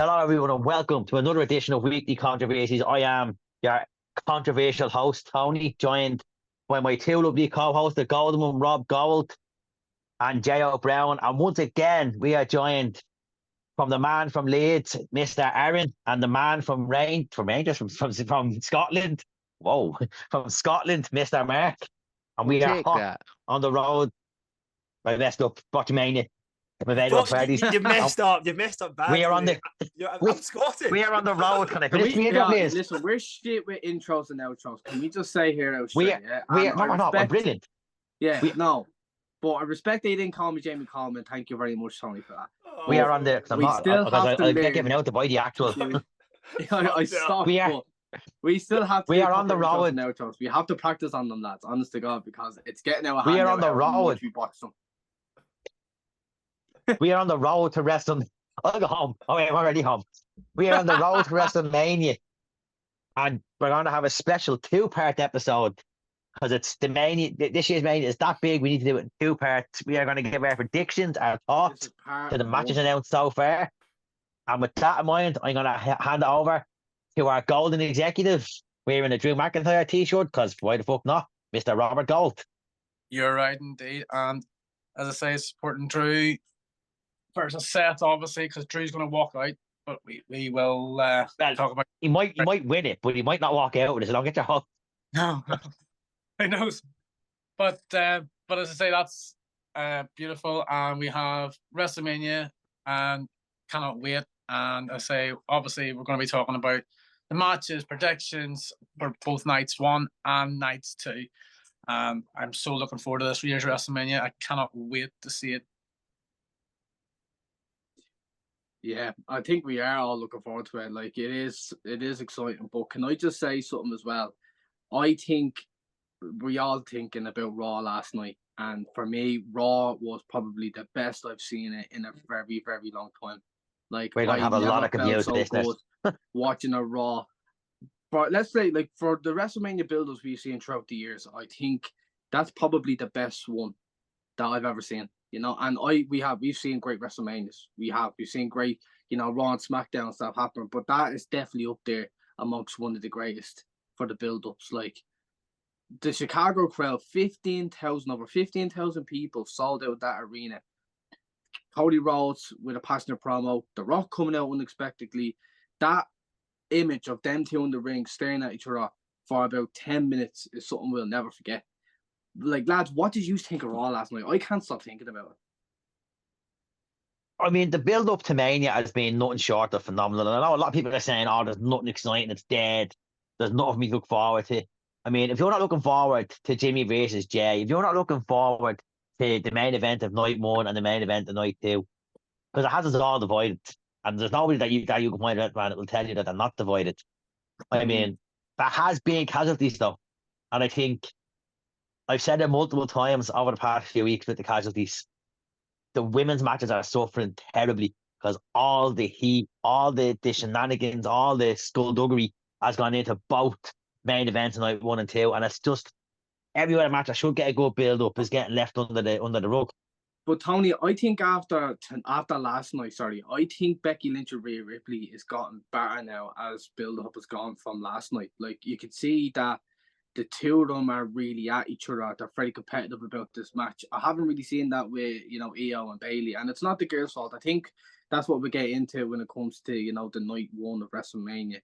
Hello, everyone, and welcome to another edition of Weekly Controversies. I am your controversial host, Tony, joined by my two lovely co-hosts, the Golden One, Rob Gold, and J.O. Brown. And once again, we are joined from the man from Leeds, Mr. Aaron, and the man from Scotland. Whoa, from Scotland, Mr. Mark. And we are hot on the road. I messed up. WrestleMania. You've messed up. You've messed up badly. We are on the. I'm Scottish. We are on the road. Can I finish the intro, please? Listen, we're shit with intros and outros. Can we just say here how we're brilliant. Yeah, but I respect they didn't call me Jamie Coleman. Thank you very much, Tony, for that. We are on the. I get given out to buy the actual. I stopped. We still have to. We are on the road. Outros. We have to practice on them, lads. Honest to God, because it's getting out of hand. We are on the road. We watch them. We are on the road to WrestleMania. I'll go home. Oh, wait, I'm already home. We are on the road to WrestleMania. And we're going to have a special two-part episode because it's the Mania. This year's Mania is that big. We need to do it in two parts. We are going to give our predictions, our thoughts to the matches announced so far. And with that in mind, I'm going to hand it over to our golden executive wearing a Drew McIntyre t-shirt because why the fuck not? Mr. Robert Gold. You're right, indeed. And as I say, supporting Drew versus Seth, obviously, because Drew's going to walk out, but we will talk about. He might win it, but he might not walk out with it. So don't get your hook. No, who knows? But as I say, that's beautiful, and we have WrestleMania, and cannot wait. And I say, obviously, we're going to be talking about the matches, predictions for both nights 1 and nights 2. I'm so looking forward to this year's WrestleMania. I cannot wait to see it. Yeah, I think we are all looking forward to it. Like it is exciting. But can I just say something as well? I think we all thinking about Raw last night, and for me, Raw was probably the best I've seen it in a very, very long time. Like we're gonna have a lot of confused business watching a Raw. But let's say, like for the WrestleMania build-ups we've seen throughout the years, I think that's probably the best one that I've ever seen. You know, and we've seen great WrestleManias. We've seen great, Raw and SmackDown stuff happen, but that is definitely up there amongst one of the greatest for the build-ups. Like the Chicago crowd, over 15,000 people sold out that arena. Cody Rhodes with a passionate promo, The Rock coming out unexpectedly. That image of them two in the ring staring at each other for about 10 minutes is something we'll never forget. Like, lads, what did you think of Raw last night? I can't stop thinking about it. I mean, the build-up to Mania has been nothing short of phenomenal. And I know a lot of people are saying, oh, there's nothing exciting, it's dead. There's nothing we look forward to. I mean, if you're not looking forward to Jimmy versus Jay, if you're not looking forward to the main event of night 1 and the main event of night 2, because it has us all divided. And there's nobody that you can point out, man, that will tell you that they're not divided. I mean, that has been casualties, though. And I think I've said it multiple times over the past few weeks with the casualties. The women's matches are suffering terribly because all the heat, all the shenanigans, all the skullduggery has gone into both main events night 1 and 2, and it's just every other match that should get a good build up is getting left under the rug. But Tony, I think after last night, I think Becky Lynch and Rhea Ripley is gotten better now as build up has gone from last night. Like you could see that the two of them are really at each other. They're very competitive about this match. I haven't really seen that with, Io and Bayley. And it's not the girls' fault. I think that's what we get into when it comes to, the night 1 of WrestleMania,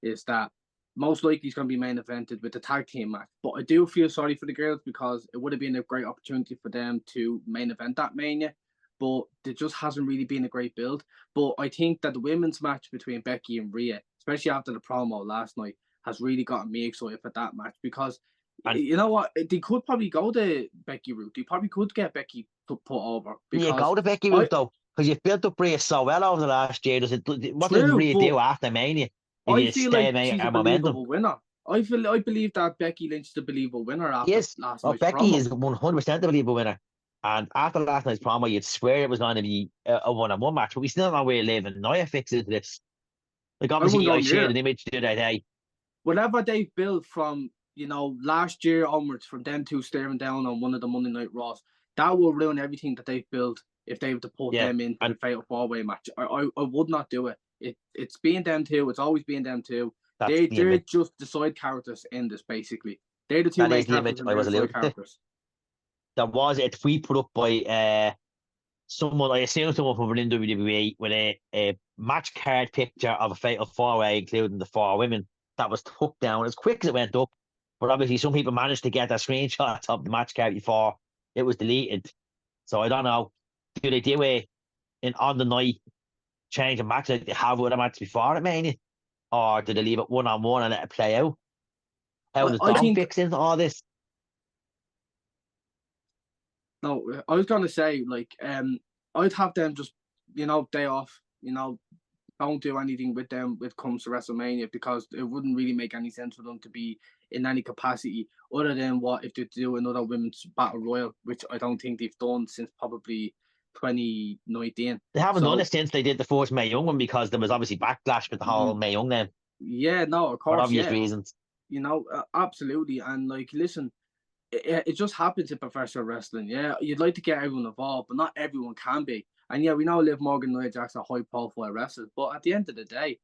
is that most likely it's going to be main evented with the tag team match. But I do feel sorry for the girls because it would have been a great opportunity for them to main event that Mania. But there just hasn't really been a great build. But I think that the women's match between Becky and Rhea, especially after the promo last night, has really gotten me excited for that match because, you know what, they could probably go the Becky route. They probably could get Becky put over. Yeah, go the Becky route, though, because you've built up Rhea so well over the last year. What does Rhea do after Mania? I feel like she's a believable winner. I believe that Becky Lynch is a believable winner after last night's Becky promo. Is 100% a believable winner. And after last night's promo, you'd swear it was going to be a one-on-one match, but we still don't know where Liv and Nia fix into this. Like, obviously, I shared an image the other day. Whatever they've built from, last year onwards, from them two staring down on one of the Monday Night Raws, that will ruin everything that they've built if they were to put them into the Fatal 4-Way match. I would not do it. It's been them two. It's always been them two. That's They're just the side characters in this, basically. They're the two that main is the image characters I and was they're the alluding side to. characters. There was a tweet put up by someone, I assume someone from within WWE, with a match card picture of a fatal four-way, including the four women, that was took down as quick as it went up. But obviously, some people managed to get their screenshots of the match card before it was deleted. So I don't know. Do they do on the night change a match like they have with a match before at Mania? Or do they leave it one-on-one and let it play out? How does Dom fix into all this? No, I was gonna say, like, I'd have them just, day off, don't do anything with them when it comes to WrestleMania, because it wouldn't really make any sense for them to be in any capacity other than what if they do another women's battle royal, which I don't think they've done since probably 2019. They haven't done it since they did the first Mae Young one, because there was obviously backlash with the whole Mae Young then. Yeah, no, of course, for obvious reasons. Absolutely. And like, listen, it just happens in professional wrestling. Yeah, you'd like to get everyone involved, but not everyone can be. And yeah, we know Liv Morgan and Nia Jax are high-profile wrestlers, but at the end of the day,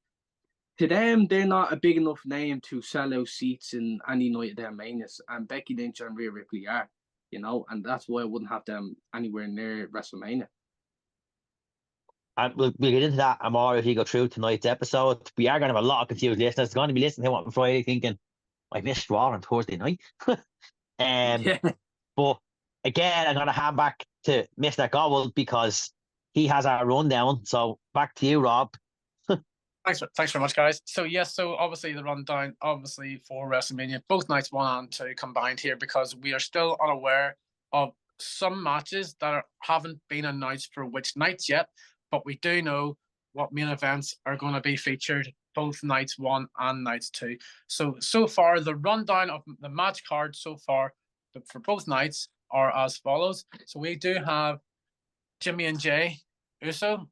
to them, they're not a big enough name to sell out seats in any night of their Manias. And Becky Lynch and Rhea Ripley are, and that's why I wouldn't have them anywhere near WrestleMania. And we'll get into that and more if you go through tonight's episode. We are going to have a lot of confused listeners. They're going to be listening to it on Friday thinking, I missed Raw on Thursday night. Yeah. But again, I'm going to hand back to Mr. Gobble because he has our rundown. So back to you, Rob. Thanks very much, guys. So yes, so obviously the rundown, obviously for WrestleMania, both nights 1 and 2 combined here, because we are still unaware of some matches that haven't been announced for which nights yet, but we do know what main events are going to be featured both nights 1 and nights 2. So far, the rundown of the match card so far for both nights are as follows. So we do have Jimmy and Jay Uso,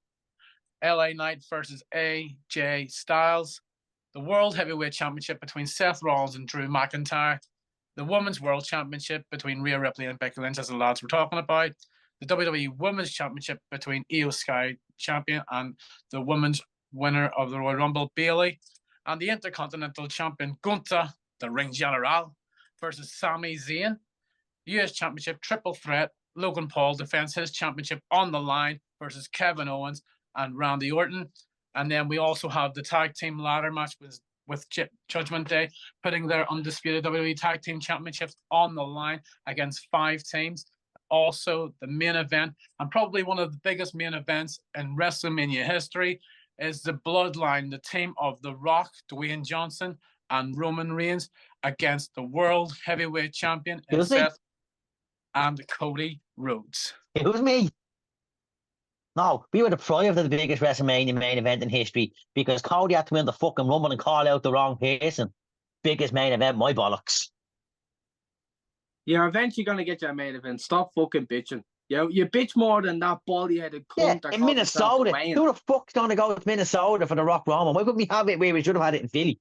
LA Knight versus AJ Styles, the World Heavyweight Championship between Seth Rollins and Drew McIntyre, the Women's World Championship between Rhea Ripley and Becky Lynch, as the lads were talking about, the WWE Women's Championship between Io Sky champion and the women's winner of the Royal Rumble, Bayley, and the Intercontinental Champion Gunther, the Ring General, versus Sami Zayn. US Championship triple threat, Logan Paul defends his championship on the line versus Kevin Owens and Randy Orton. And then we also have the tag team ladder match with Judgment Day, putting their undisputed WWE Tag Team Championships on the line against 5 teams. Also, the main event, and probably one of the biggest main events in WrestleMania history, is the Bloodline, the team of The Rock, Dwayne Johnson, and Roman Reigns against the World Heavyweight Champion Seth and Cody Rhodes. It was me. No, we were deprived of the biggest WrestleMania main event in history because Cody had to win the fucking Rumble and call out the wrong person. Biggest main event, my bollocks. You're eventually going to get your main event. Stop fucking bitching. You bitch more than that bally-headed cunt. Yeah, in Minnesota. Who the fuck's going to go to Minnesota for the Rock Rumble? Why couldn't we have it where we should have had it in Philly?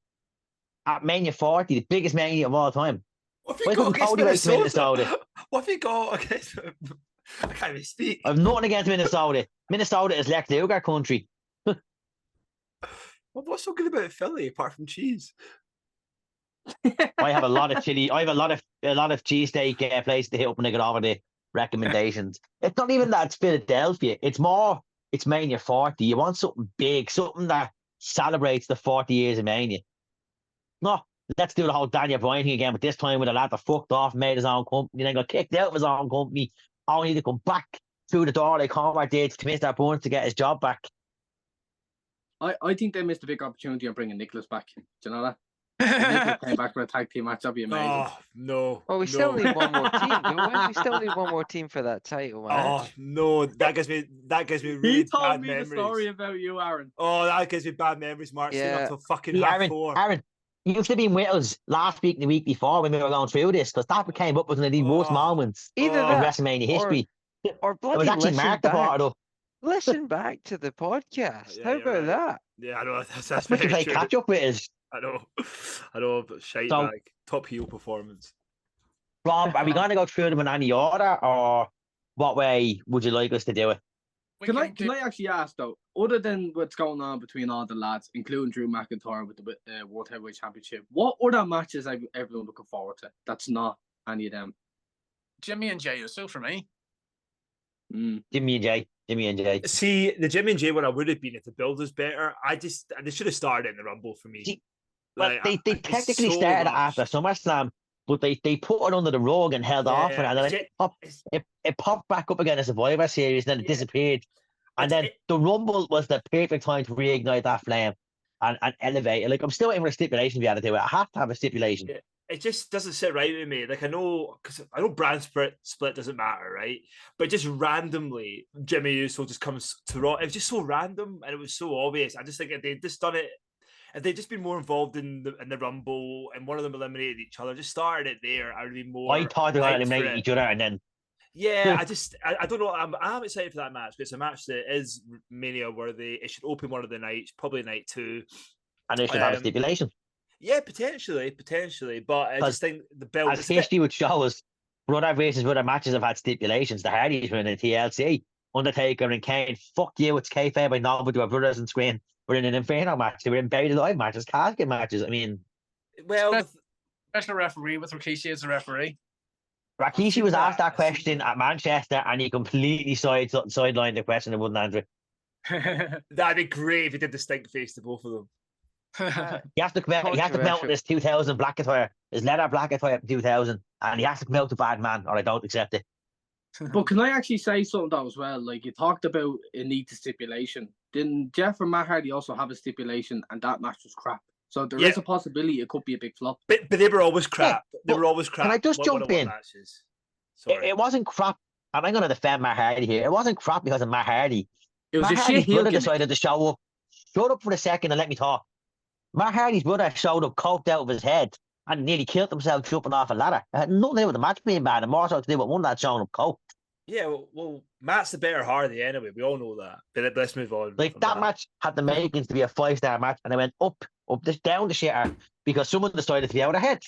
At Mania 40, the biggest Mania of all time. What if you go against Minnesota? What if you go against... I can't even speak. I've nothing against Minnesota. Minnesota is Lex Luger country. What's so good about Philly apart from cheese? I have a lot of chili. I have a lot of cheesesteak places to hit up when I get over the recommendations. It's not even that it's Philadelphia. It's Mania 40. You want something big, something that celebrates the 40 years of Mania. No, let's do the whole Daniel Bryan thing again, but this time with a lad that fucked off, made his own company, then got kicked out of his own company, only to come back through the door like Conrad did to Mr. Burns to get his job back. I think they missed a big opportunity on bringing Nicholas back. Do you know that? Nicholas came back for a tag team match. That'd be amazing. Oh, no. Well, we still need one more team, don't we? We still need one more team for that title match. Oh, no. That gives me really he told bad me memories. the story about you, Aaron. Oh, that gives me bad memories, Mark. Yeah. Up to fucking See, half 4. Aaron, you should have been with us last week and the week before when we were going through this, because that came up with one of the worst moments Either in that, WrestleMania history. or It bloody was actually listen Mark that brought it back. up. Listen back to the podcast. Yeah, How you're about right. that? Yeah, I know. That's That's what you very play true. catch up with us. I know, but shite So- bag. Top heel performance. Rob, are we going to go through them in any order, or what way would you like us to do it? Can I actually ask though, other than what's going on between all the lads, including Drew McIntyre with the World Heavyweight Championship, what other matches are everyone looking forward to? That's not any of them. Jimmy and Jey Uso for me. Jimmy and Jay. See, the Jimmy and Jay one I would have been if the build was better. They should have started in the Rumble for me. See, like, but they technically started after SummerSlam, but they put it under the rug and held off it, and then it popped back up again as a Survivor Series, and then it disappeared. And then the Rumble was the perfect time to reignite that flame and elevate it. Like, I'm still waiting for a stipulation to be able to do it. I have to have a stipulation. Yeah. It just doesn't sit right with me. Like, I know brand split doesn't matter, right? But just randomly, Jimmy Uso just comes to Raw. It was just so random, and it was so obvious. I just think if they'd just done it, if they'd just been more involved in the Rumble, and one of them eliminated each other, just started it there, I would be more. I thought they were going to eliminate each other, and then. Yeah, I don't know. I'm excited for that match, but it's a match that is Mania worthy. It should open one of the nights, probably night 2. And they should have a stipulation. Yeah, potentially. But I just think the belt. As history would show us, brother versus brother matches have had stipulations. The Hardys were in the TLC. Undertaker and Kane, fuck you, it's kayfabe. I know, but they were brothers in screen. We're in an Inferno match. They were in Buried Alive matches, casket matches. I mean, well, special referee with Rikishi as a referee. Rikishi was asked that question at Manchester, and he completely sidelined the question and wouldn't answer it. That'd be great if he did the stink face to both of them. He has to come out with his 2000 black attire, his leather black attire from 2000, and he has to come out to bad man, or I don't accept it. But can I actually say something though as well? Like, you talked about a need to stipulation. Didn't Jeff and Matt Hardy also have a stipulation, and that match was crap? So there is a possibility it could be a big flop. But they were always crap. They were always crap. Can I just jump in? Sorry. It wasn't crap. And I'm going to defend Matt Hardy here. It wasn't crap because of Matt Hardy. It was Matt a Hardy's shit brother decided to show up. Shut up for a second and let me talk. Matt Hardy's brother showed up coked out of his head and nearly killed himself jumping off a ladder. It had nothing to do with the match being bad, and more so to do with one lad showing up coked. Yeah, well, Matt's the better Hardy anyway. We all know that. But let's move on. Like, that match had the makings to be a 5-star match, and it went up, down the shitter because someone decided to be out ahead.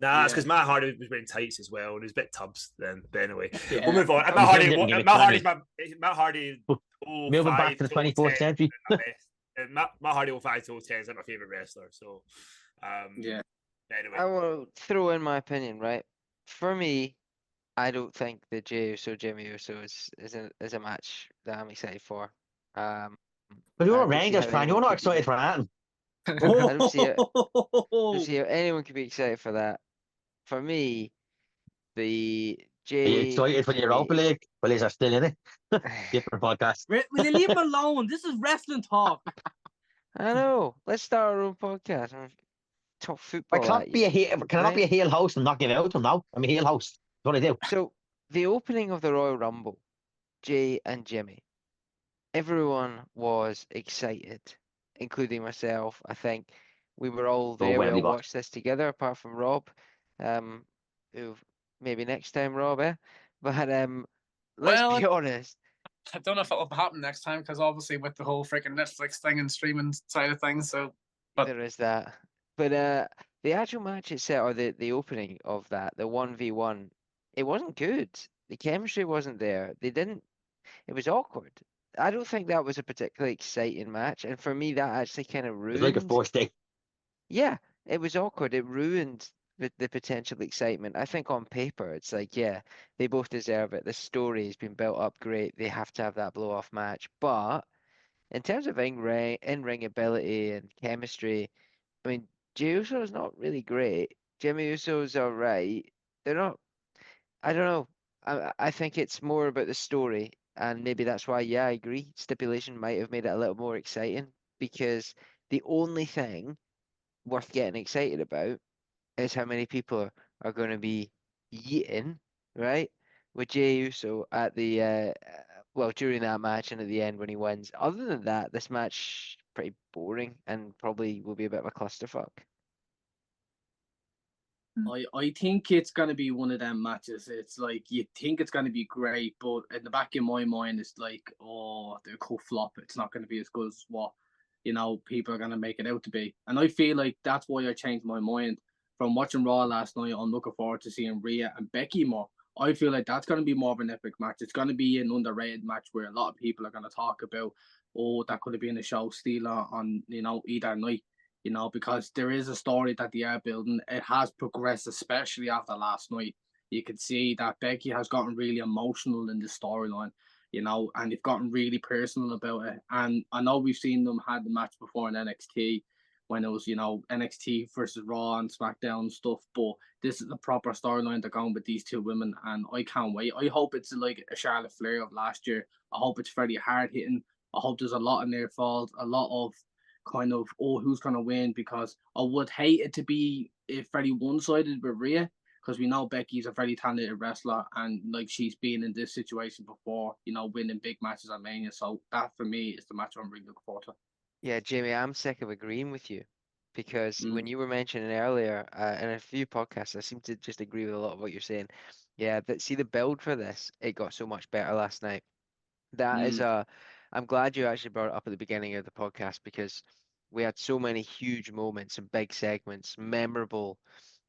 Nah, it's because Matt Hardy was wearing tights as well, and he was a bit tubs then. But anyway, we'll move on. Matt Hardy. Moving back to the 24th century. Matt Hardy 05 to 010 is my favorite wrestler. So, yeah. Anyway, I will throw in my opinion. Right, for me, I don't think the Jey Uso Jimmy Uso is a match that I'm excited for. But you're a Rangers fan. You're not excited for that. I don't see how anyone could be excited for that. For me, the Jey. Are you excited for the Europa League? Well, these are still in it. Different podcast. Will you leave him alone? This is wrestling talk. I know. Let's start our own podcast. Talk football. Can I not be a heel host and not give out to him now? I'm a heel host. That's what I do. So, the opening of the Royal Rumble, Jey and Jimmy, everyone was excited, including myself. I think we were all there. We all watched this together, apart from Rob. Who maybe next time, Rob, eh? But let's be honest. I don't know if it'll happen next time because obviously with the whole freaking Netflix thing and streaming side of things, but there is that. But the actual match itself, or the opening of that, the 1v1, it wasn't good. The chemistry wasn't there. It was awkward. I don't think that was a particularly exciting match. And for me, that actually kind of ruined. It was like a forced day. Yeah, it was awkward. It ruined the potential excitement. I think on paper, it's like, yeah, they both deserve it. The story has been built up great. They have to have that blow-off match. But in terms of in-ring ability and chemistry, I mean, Jey Uso is not really great. Jimmy Uso's all right. They're not. I don't know. I think it's more about the story, and maybe that's why. Yeah, I agree. Stipulation might have made it a little more exciting because the only thing worth getting excited about is how many people are going to be yeeting, right, with Jey Uso at the during that match and at the end when he wins. Other than that, this match pretty boring and probably will be a bit of a clusterfuck. I think it's going to be one of them matches. It's like, you think it's going to be great, but in the back of my mind, it's like, oh, they could flop. It's not going to be as good as what, people are going to make it out to be. And I feel like that's why I changed my mind. From watching Raw last night, I'm looking forward to seeing Rhea and Becky more. I feel like that's going to be more of an epic match. It's going to be an underrated match where a lot of people are going to talk about, oh, that could have been a show stealer on, either night, because there is a story that they are building. It has progressed, especially after last night. You can see that Becky has gotten really emotional in the storyline, and they've gotten really personal about it. And I know we've seen them had the match before in NXT when it was, NXT versus Raw and SmackDown and stuff. But this is the proper storyline they're going with these two women, and I can't wait. I hope it's like a Charlotte Flair of last year. I hope it's very hard hitting. I hope there's a lot of near falls, a lot of kind of, oh, who's going to win? Because I would hate it to be very one-sided with Rhea, because we know Becky's a very talented wrestler, and like she's been in this situation before, winning big matches at Mania. So that for me is the match I'm really looking forward to. Yeah, Jamie, I'm sick of agreeing with you because when Mm. you were mentioning earlier in a few podcasts, I seem to just agree with a lot of what you're saying. Yeah, but see the build for this, it got so much better last night. That is I'm glad you actually brought it up at the beginning of the podcast because we had so many huge moments and big segments, memorable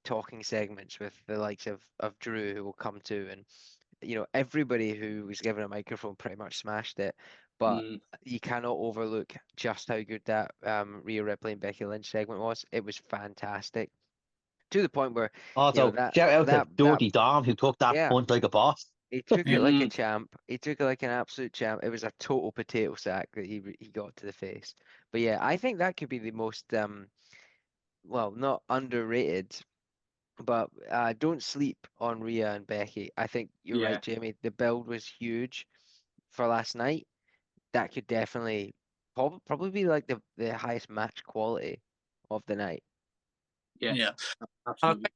talking segments with the likes of Drew who will come to, and everybody who was given a microphone pretty much smashed it. But Mm. you cannot overlook just how good that Rhea Ripley and Becky Lynch segment was. It was fantastic to the point where Also, that shout out to that Dirty Dom who took that yeah, punt like a boss. he took it like a Mm. champ. He took it like an absolute champ. It was a total potato sack that he got to the face. But yeah, I think that could be the most well, not underrated, but don't sleep on Rhea and Becky. I think you're Yeah. right, Jamie. The build was huge for last night. That could definitely probably be like the highest match quality of the night. Yeah. Yeah. Absolutely.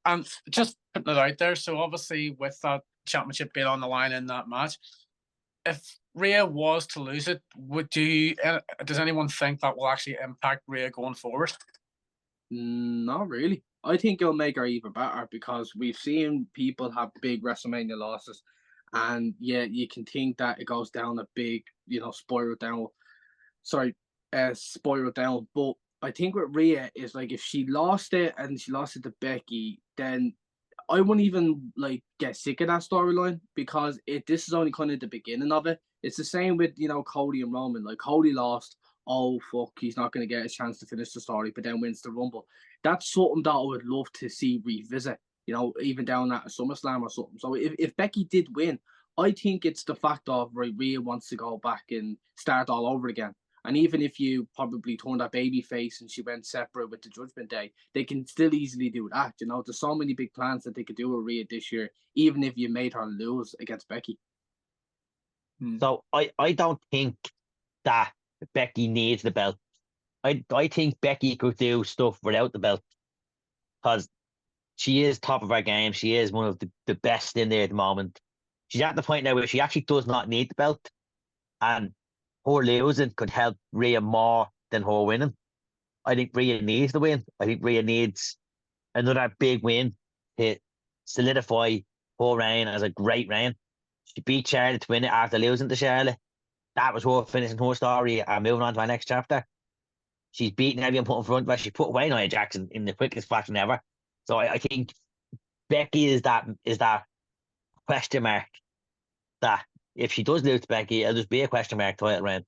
And just putting it out there, so obviously with that championship being on the line in that match, if Rhea was to lose it, does anyone think that will actually impact Rhea going forward? Not really. I think it'll make her even better because we've seen people have big WrestleMania losses, and yeah, you can think that it goes down a big, spiral down. Sorry, spiral down. But I think with Rhea is like if she lost it and she lost it to Becky, then I wouldn't even like get sick of that storyline because this is only kind of the beginning of it. It's the same with Cody and Roman. Like Cody lost, oh fuck, he's not going to get a chance to finish the story, but then wins the Rumble. That's something that I would love to see revisit. Even down at SummerSlam or something. So if Becky did win, I think it's the fact of Rhea wants to go back and start all over again. And even if you probably turned that baby face and she went separate with the Judgment Day, they can still easily do that. There's so many big plans that they could do with Rhea this year, even if you made her lose against Becky. So I don't think that Becky needs the belt. I think Becky could do stuff without the belt because she is top of her game. She is one of the best in there at the moment. She's at the point now where she actually does not need the belt, and her losing could help Rhea more than her winning. I think Rhea needs the win. I think Rhea needs another big win to solidify her reign as a great reign. She beat Charlotte to win it after losing to Charlotte. That was her finishing her story and moving on to our next chapter. She's beaten everyone put in front of her. She put away Nia Jackson in the quickest fashion ever. So I think Becky is that question mark that if she does lose to Becky, it'll just be a question mark title reign.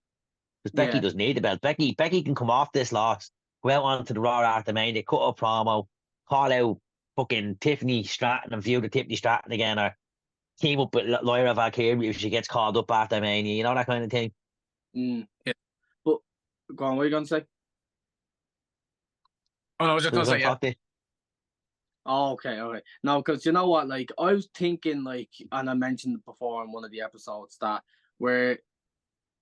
Because Becky Yeah, doesn't need the belt. Becky can come off this loss, go out onto the Raw after Mania, cut a promo, call out fucking Tiffany Stratton and feud with Tiffany Stratton again, or team up with Lyra Valkyrie if she gets called up after Mania, that kind of thing. Yeah. But go on, what are you going to say? Oh, no, I was just going to say, yeah. Talk to you. Oh, okay. No, because you know what? Like, I was thinking, like, and I mentioned before in one of the episodes that we're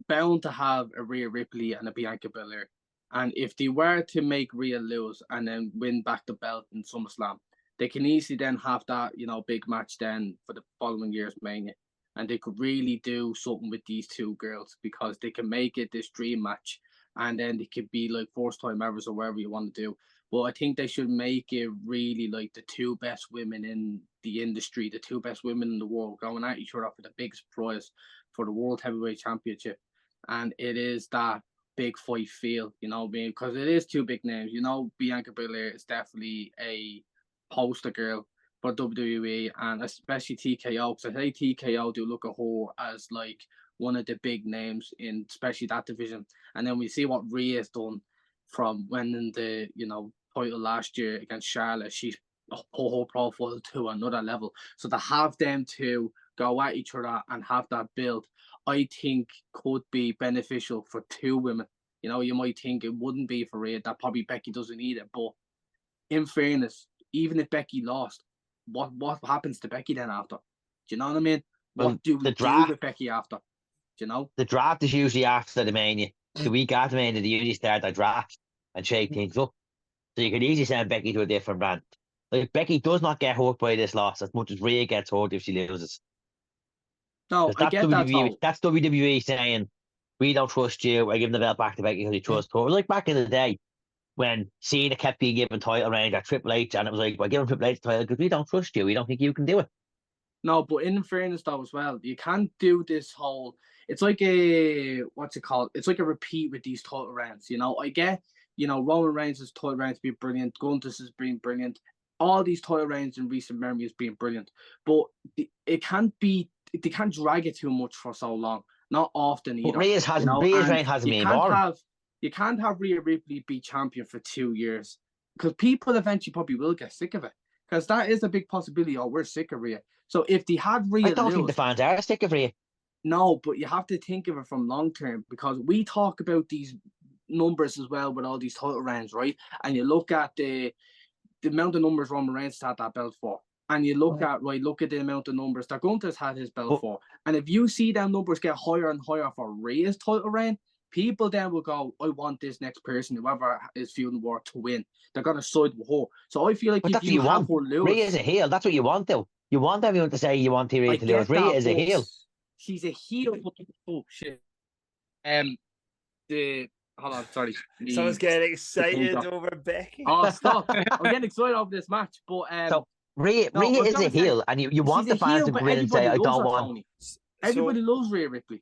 bound to have a Rhea Ripley and a Bianca Belair. And if they were to make Rhea lose and then win back the belt in SummerSlam, they can easily then have that, big match then for the following year's Mania. And they could really do something with these two girls because they can make it this dream match. And then they could be like first time evers or whatever you want to do. But I think they should make it really like the two best women in the industry, the two best women in the world going at each other for the biggest prize for the World Heavyweight Championship. And it is that big fight feel, because it is two big names. Bianca Belair is definitely a poster girl for WWE and especially TKO, because I think TKO do look at her as like one of the big names in especially that division. And then we see what Rhea's done from winning the title last year against Charlotte. She's put her profile to another level. So to have them two go at each other and have that build, I think could be beneficial for two women. You might think it wouldn't be for Rhea, that probably Becky doesn't need it. But in fairness, even if Becky lost, what happens to Becky then after? Do you know what I mean? What do we do with Becky after? Do you know? The draft is usually after the Mania. The week after Mania, they usually start the draft and shake things up. So you could easily send Becky to a different brand. Like, Becky does not get hurt by this loss as much as Rhea gets hurt if she loses. No, I get that. That's WWE saying, we don't trust you. We're giving the belt back to Becky because we trust her. Like back in the day when Cena kept being given title reigns at Triple H, and it was like, we're giving Triple H the title because we don't trust you. We don't think you can do it. No, but in fairness though as well, you can't do this whole. It's like what's it called? It's like a repeat with these title reigns. I get, Roman Reigns' title reigns being brilliant, Gunther's has been brilliant. All these title reigns in recent memory has been brilliant, but it can't be. They can't drag it too much for so long. Not often either. Rhea's reign hasn't been boring. You can't have Rhea Ripley be champion for 2 years, because people eventually probably will get sick of it. Because that is a big possibility. Oh, we're sick of Rhea. So if they had Rhea, I don't think the fans are sick of Rhea. No, but you have to think of it from long term, because we talk about these numbers as well with all these title reigns, right? And you look at the amount of numbers Roman Reigns had that belt for. And you look at the amount of numbers that Gunther's had his belt for. And if you see them numbers get higher and higher for Rhea's title reign, people then will go, I want this next person, whoever is feeling war, to win. They're going to side with her. So I feel like if you have her lose... Rhea is a heel. That's what you want, though. You want everyone to say you want Rhea to lose. Rhea is a heel. She's a heel. Oh, shit. Hold on, sorry. Someone's getting excited over Becky. Oh, stop. I'm getting excited over this match. But so Rhea is a heel, and you want the fans to go in and say, I don't want... Everybody loves Rhea Ripley.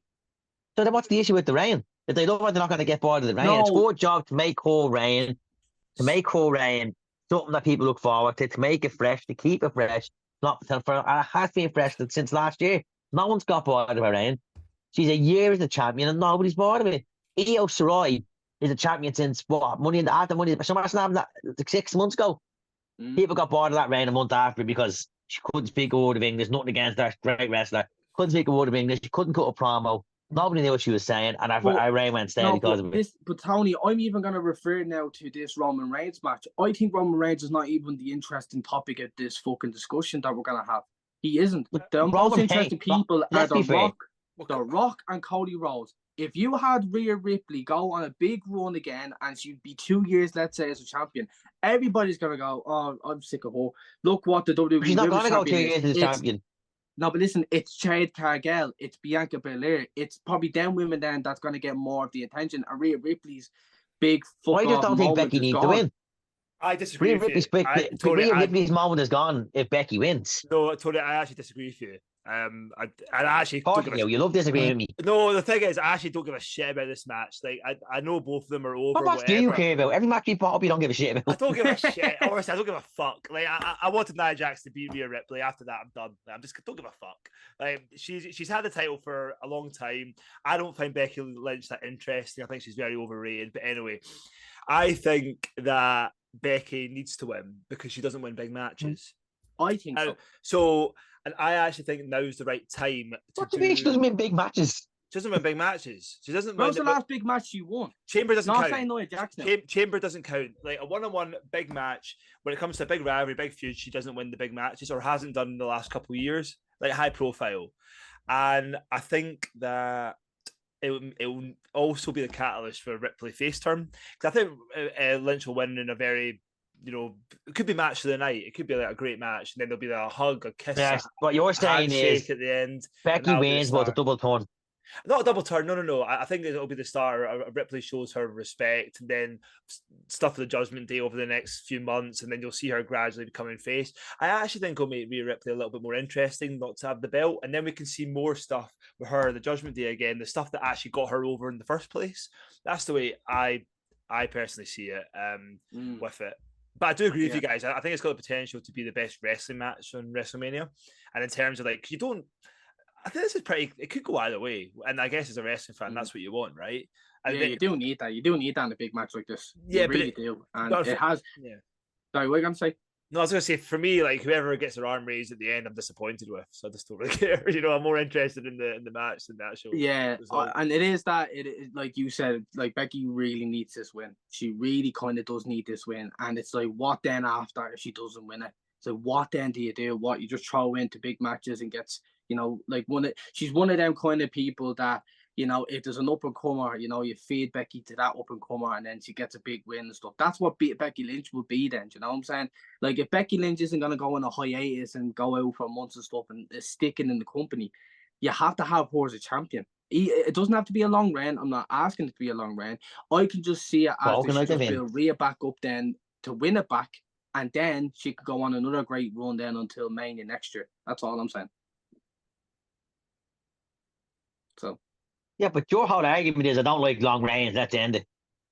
So then what's the issue with the reign? If they don't want, they're not going to get bored of the reign. No. It's her job to make her reign, something that people look forward to make it fresh, to keep it fresh. It has been fresh since last year. No one's got bored of her reign. She's a year as a champion, and nobody's bored of it. Io Shirai is a champion since what? After Money. SummerSlam like 6 months ago. People got bored of that reign a month after because she couldn't speak a word of English. Nothing against her, great wrestler. Couldn't speak a word of English. She couldn't cut a promo. Nobody knew what she was saying, and our reign went steady because of it. But Tony, I'm even going to refer now to this Roman Reigns match. I think Roman Reigns is not even the interesting topic of this fucking discussion that we're going to have. He isn't. The most interesting people are The Rock and Cody Rhodes. If you had Rhea Ripley go on a big run again and she'd be 2 years, let's say, as a champion, everybody's going to go, oh, I'm sick of her. Look what the WWE... She's not going to go 2 years as a champion. No, but listen, it's Jade Cargill, it's Bianca Belair, it's probably them women then that's going to get more of the attention. And Rhea Ripley's big fuck I just don't think Becky needs to win. I disagree with you. Rhea Ripley's moment is gone if Becky wins. No, Tony, I actually disagree with you. I actually you love disagreeing with me. No, the thing is, I actually don't give a shit about this match. Like, I know both of them are over. What match do you care about? Every match you put up, you don't give a shit about. I don't give a shit. Honestly, I don't give a fuck. Like, I wanted Nia Jax to beat Rhea Ripley. After that, I'm done. I'm just don't give a fuck. Like, she's had the title for a long time. I don't find Becky Lynch that interesting. I think she's very overrated. But anyway, I think that Becky needs to win because she doesn't win big matches. I think so. And I actually think now's the right time. What do you mean she doesn't win big matches? She doesn't win big matches. She doesn't. When's the last big match she won? Chamber doesn't count. Not saying Nia Jax now. Chamber doesn't count. Like a one-on-one big match, when it comes to a big rivalry, big feud, she doesn't win the big matches or hasn't done in the last couple of years. Like high profile, and I think that it will also be the catalyst for Ripley face turn because I think Lynch will win in a very. It could be match of the night. It could be like a great match, and then there'll be a hug, a kiss. Yes, what you're saying is at the end. Becky wins, but a double turn. Not a double turn. No. I think it'll be the start. Ripley shows her respect, and then stuff for the Judgment Day over the next few months, and then you'll see her gradually becoming face. I actually think it'll make Rhea Ripley a little bit more interesting not to have the belt, and then we can see more stuff with her the Judgment Day again. The stuff that actually got her over in the first place. That's the way I personally see it. With it. But I do agree with Yeah. you guys. I think it's got the potential to be the best wrestling match on WrestleMania. And in terms of like, I think this is pretty. It could go either way. And I guess as a wrestling fan, that's what you want, right? And Yeah, you do need that. You do need that in a big match like this. Yeah, you but really it- do. And but it has. Yeah. Sorry, what are you gonna say? No, I was going to say, for me, like whoever gets their arm raised at the end, I'm disappointed with. So I just don't really care. I'm more interested in the match than the actual. Yeah, result. and it is that like you said, like Becky really needs this win. She really kind of does need this win, and it's like, what then after if she doesn't win it? So what then do you do? What you just throw into big matches and gets, like she's one of them kind of people that, if there's an up and comer, you feed Becky to that up and comer, and then she gets a big win and stuff. That's what Becky Lynch will be then. You know what I'm saying? Like if Becky Lynch isn't gonna go on a hiatus and go out for months and stuff and is sticking in the company, you have to have her as a champion. It doesn't have to be a long reign. I'm not asking it to be a long reign. I can just see it as they just build Rhea back up then to win it back, and then she could go on another great run then until Mania next year. That's all I'm saying. So. Yeah, but your whole argument is I don't like long reigns. Let's end it.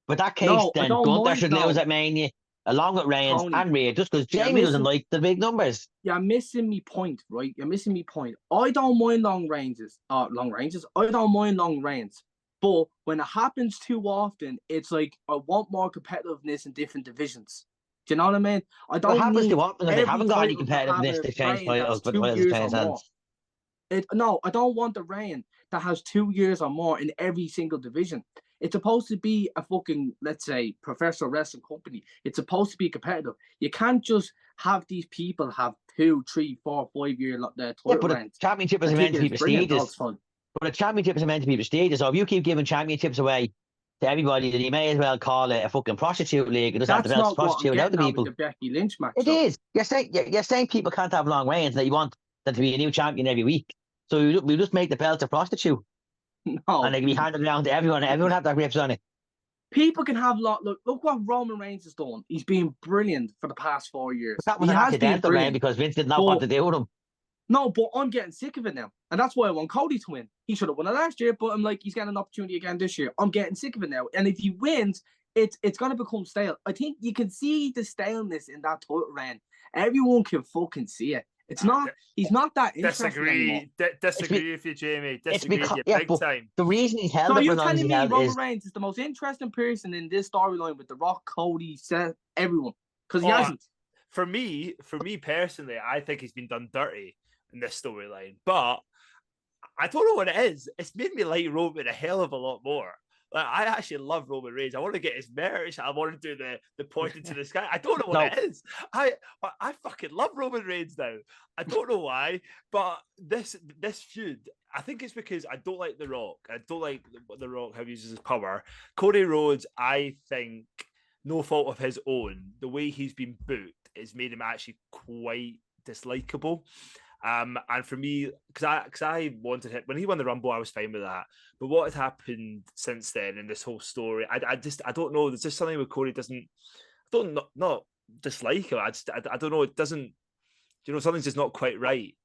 But that case, then Gunther should lose at Mania, along with Reigns and Rhea, just because Jamie doesn't like the big numbers. You're missing me point, right? You're missing me point. I don't mind long ranges. I don't mind long reigns. But when it happens too often, it's like I want more competitiveness in different divisions. Do you know what I mean? I don't. What happens too often? They haven't got any competitiveness to change titles, but titles change hands. No, I don't want the reign that has 2 years or more in every single division. It's supposed to be a fucking, let's say, professional wrestling company. It's supposed to be competitive. You can't just have these people have 2, 3, 4, 5 year title reigns. A championship is meant to be prestigious. But a championship is meant to be prestigious. So if you keep giving championships away to everybody, then you may as well call it a fucking prostitute league. It doesn't have the best prostitute without the people. The Becky Lynch match. It is. You're saying people can't have long reigns, that you want them to be a new champion every week. So we just make the belts a prostitute. No. And they can be handed around to everyone. Everyone have their grips on it. People can have look what Roman Reigns has done. He's been brilliant for the past 4 years. But that was an accidental reign because Vince didn't know what to do with him. No, but I'm getting sick of it now. And that's why I want Cody to win. He should have won it last year, but I'm like, he's getting an opportunity again this year. I'm getting sick of it now. And if he wins, it's going to become stale. I think you can see the staleness in that title reign. Everyone can fucking see it. It's not. He's not that interesting anymore. Disagree with you, Jamie. Disagree with you big time. The reason he's held so it you're for telling me Roman Reigns is the most interesting person in this storyline with The Rock, Cody, Seth, everyone? Because he hasn't. For me personally, I think he's been done dirty in this storyline. But I don't know what it is. It's made me like Roman a hell of a lot more. Like, I actually love Roman Reigns. I want to get his merch. I want to do the pointing to the sky. I don't know what it is. I fucking love Roman Reigns now. I don't know why, but this feud, I think it's because I don't like The Rock. I don't like The Rock, how he uses his power. Cody Rhodes, I think, no fault of his own, the way he's been booked has made him actually quite dislikable. And for me, because I wanted him when he won the Rumble, I was fine with that. But what has happened since then in this whole story, I don't know. There's just something with Cody not dislike him. I don't know. It doesn't. Something's just not quite right.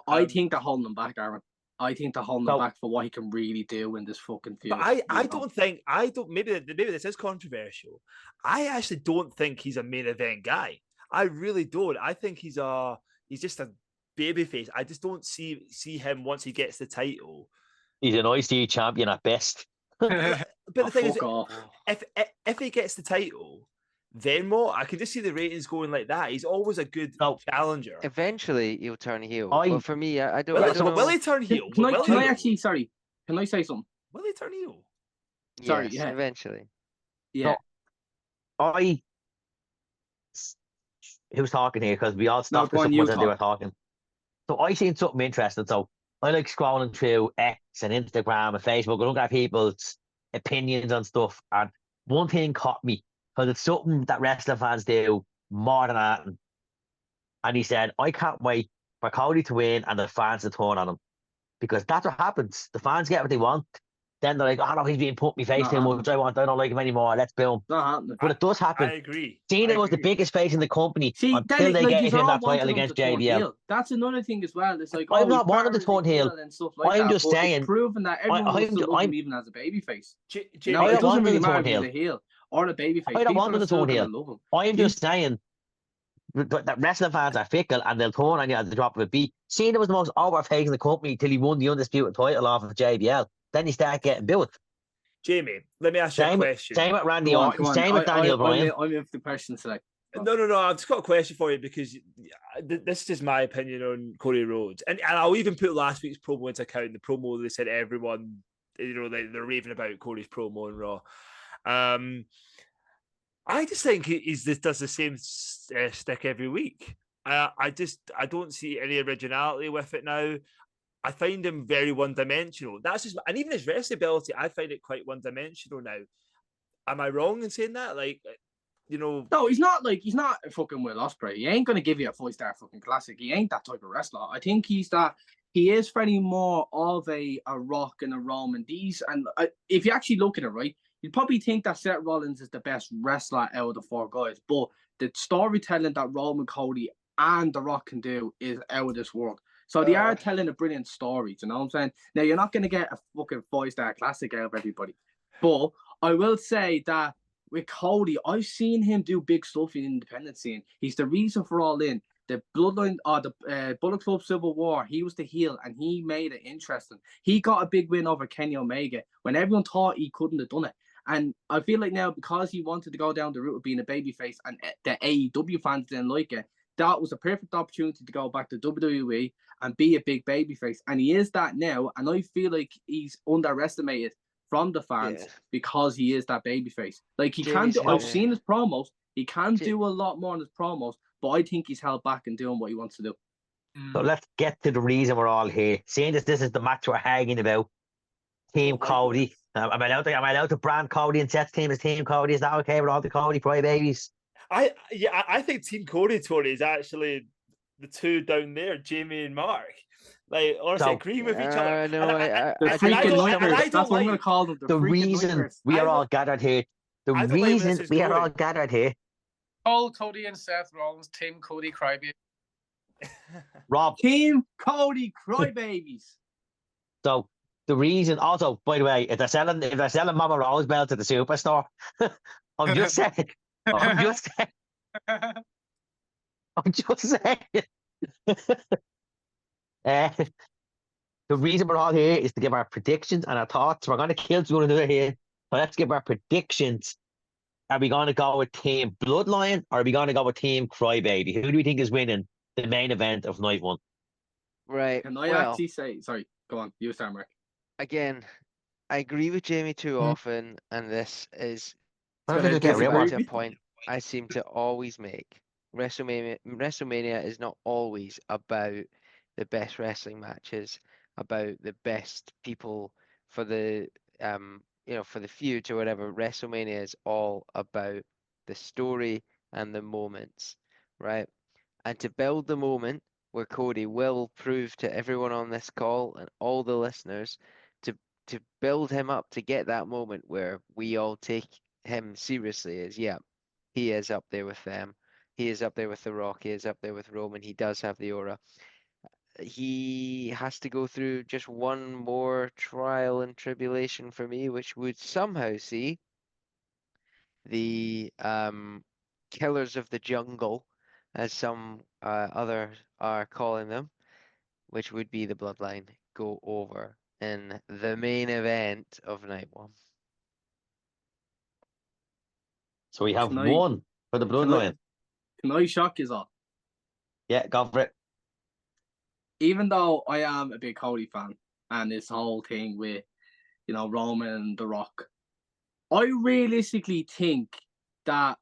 I think they're holding him back, Aaron. I think they're holding him back for what he can really do in this fucking field. But I don't think. Maybe this is controversial. I actually don't think he's a main event guy. I really don't. I think he's just a babyface. I just don't see him once he gets the title. He's an IC champion at best. But the thing is, if he gets the title, then what? I can just see the ratings going like that. He's always a good challenger. Eventually, he'll turn heel. But for me, I don't. Will he turn heel? Can I actually? Sorry, can I say something? Will he turn heel? Sorry, yes, eventually. Yeah. Who's talking here? Because we all stopped for someone they were talking. So I seen something interesting. So I like scrolling through X and Instagram and Facebook. I look at people's opinions on stuff. And one thing caught me because it's something that wrestling fans do more than that. And he said, I can't wait for Cody to win and the fans to turn on him. Because that's what happens. The fans get what they want. Then they're like, oh no, he's being put in my face too much. I don't like him anymore. Let's boom. But it does happen. I agree. Cena was the biggest face in the company until they gave him that title against JBL. That's another thing as well. It's like, I'm not wanting to turn heel. I'm just saying. Proving that everyone wants to love him even as a babyface. It doesn't really matter if he's a heel or a babyface. I don't want him to turn heel. I'm just saying that wrestling fans are fickle and they'll turn on you at the drop of a beat. Cena was the most overfaced in the company till he won the undisputed title off of JBL. Then he started getting built. Jamie, let me ask you a question. Same with Randy Go on, Orton. go on. Same with Daniel Bryan. I'm in the question today. No. I've just got a question for you because this is just my opinion on Cody Rhodes, and I'll even put last week's promo into account. The promo they said everyone, they're raving about Cody's promo on Raw. I just think he does the same stick every week. I don't see any originality with it now. I find him very one-dimensional. That's just, and even his wrestling ability, I find it quite one-dimensional now. Am I wrong in saying that? No, he's not a fucking Will Ospreay. He ain't gonna give you a 5-star fucking classic. He ain't that type of wrestler. I think he is fairly more of a Rock and a Roman. If you actually look at it, right, you'd probably think that Seth Rollins is the best wrestler out of the 4 guys, but the storytelling that Roman, Cody, and The Rock can do is out of this world. So they are telling a brilliant story, you know what I'm saying? Now, you're not going to get a fucking 5-star classic out of everybody. But I will say that with Cody, I've seen him do big stuff in the independent scene. He's the reason for All In. The Bloodline, or the Bullet Club Civil War, he was the heel, and he made it interesting. He got a big win over Kenny Omega when everyone thought he couldn't have done it. And I feel like now, because he wanted to go down the route of being a babyface and the AEW fans didn't like it, that was a perfect opportunity to go back to WWE and be a big babyface. And he is that now. And I feel like he's underestimated from the fans because he is that babyface. Like, he can do, I've seen his promos. He can do a lot more in his promos, but I think he's held back in doing what he wants to do. So let's get to the reason we're all here. Seeing this is the match we're hanging about. Team Cody. Am I allowed to brand Cody and Seth's team as Team Cody? Is that okay with all the Cody crybabies? I think Team Cody, Tony, is actually the two down there, Jamie and Mark. Like, honestly, agreeing with each other. That's what I'm going to call them. The reason we are all gathered here. The reason we are all gathered here. All Cody and Seth Rollins, Team Cody crybabies. Rob. Team Cody crybabies. So the reason, also, by the way, if they're selling Mama Rose belt at the superstore, I'm just saying. The reason we're all here is to give our predictions and our thoughts. We're going to kill one another here. So let's give our predictions. Are we going to go with Team Bloodline or are we going to go with Team Crybaby? Who do we think is winning the main event of night one? Right. Can I actually say, sorry, go on, you start, Mark. Again, I agree with Jamie too often, and this is a point I seem to always make. WrestleMania is not always about the best wrestling matches, about the best people for the for the feuds or whatever. WrestleMania is all about the story and the moments, right? And to build the moment where Cody will prove to everyone on this call and all the listeners to build him up to get that moment where we all take him seriously is, he is up there with them. He is up there with The Rock. He is up there with Roman. He does have the aura. He has to go through just one more trial and tribulation for me, which would somehow see the killers of the jungle, as some others are calling them, which would be the Bloodline, go over in the main event of night one. So we have one for the Bloodline. Can I shock you all? Yeah, go for it. Even though I am a big Cody fan and this whole thing with, Roman and The Rock, I realistically think that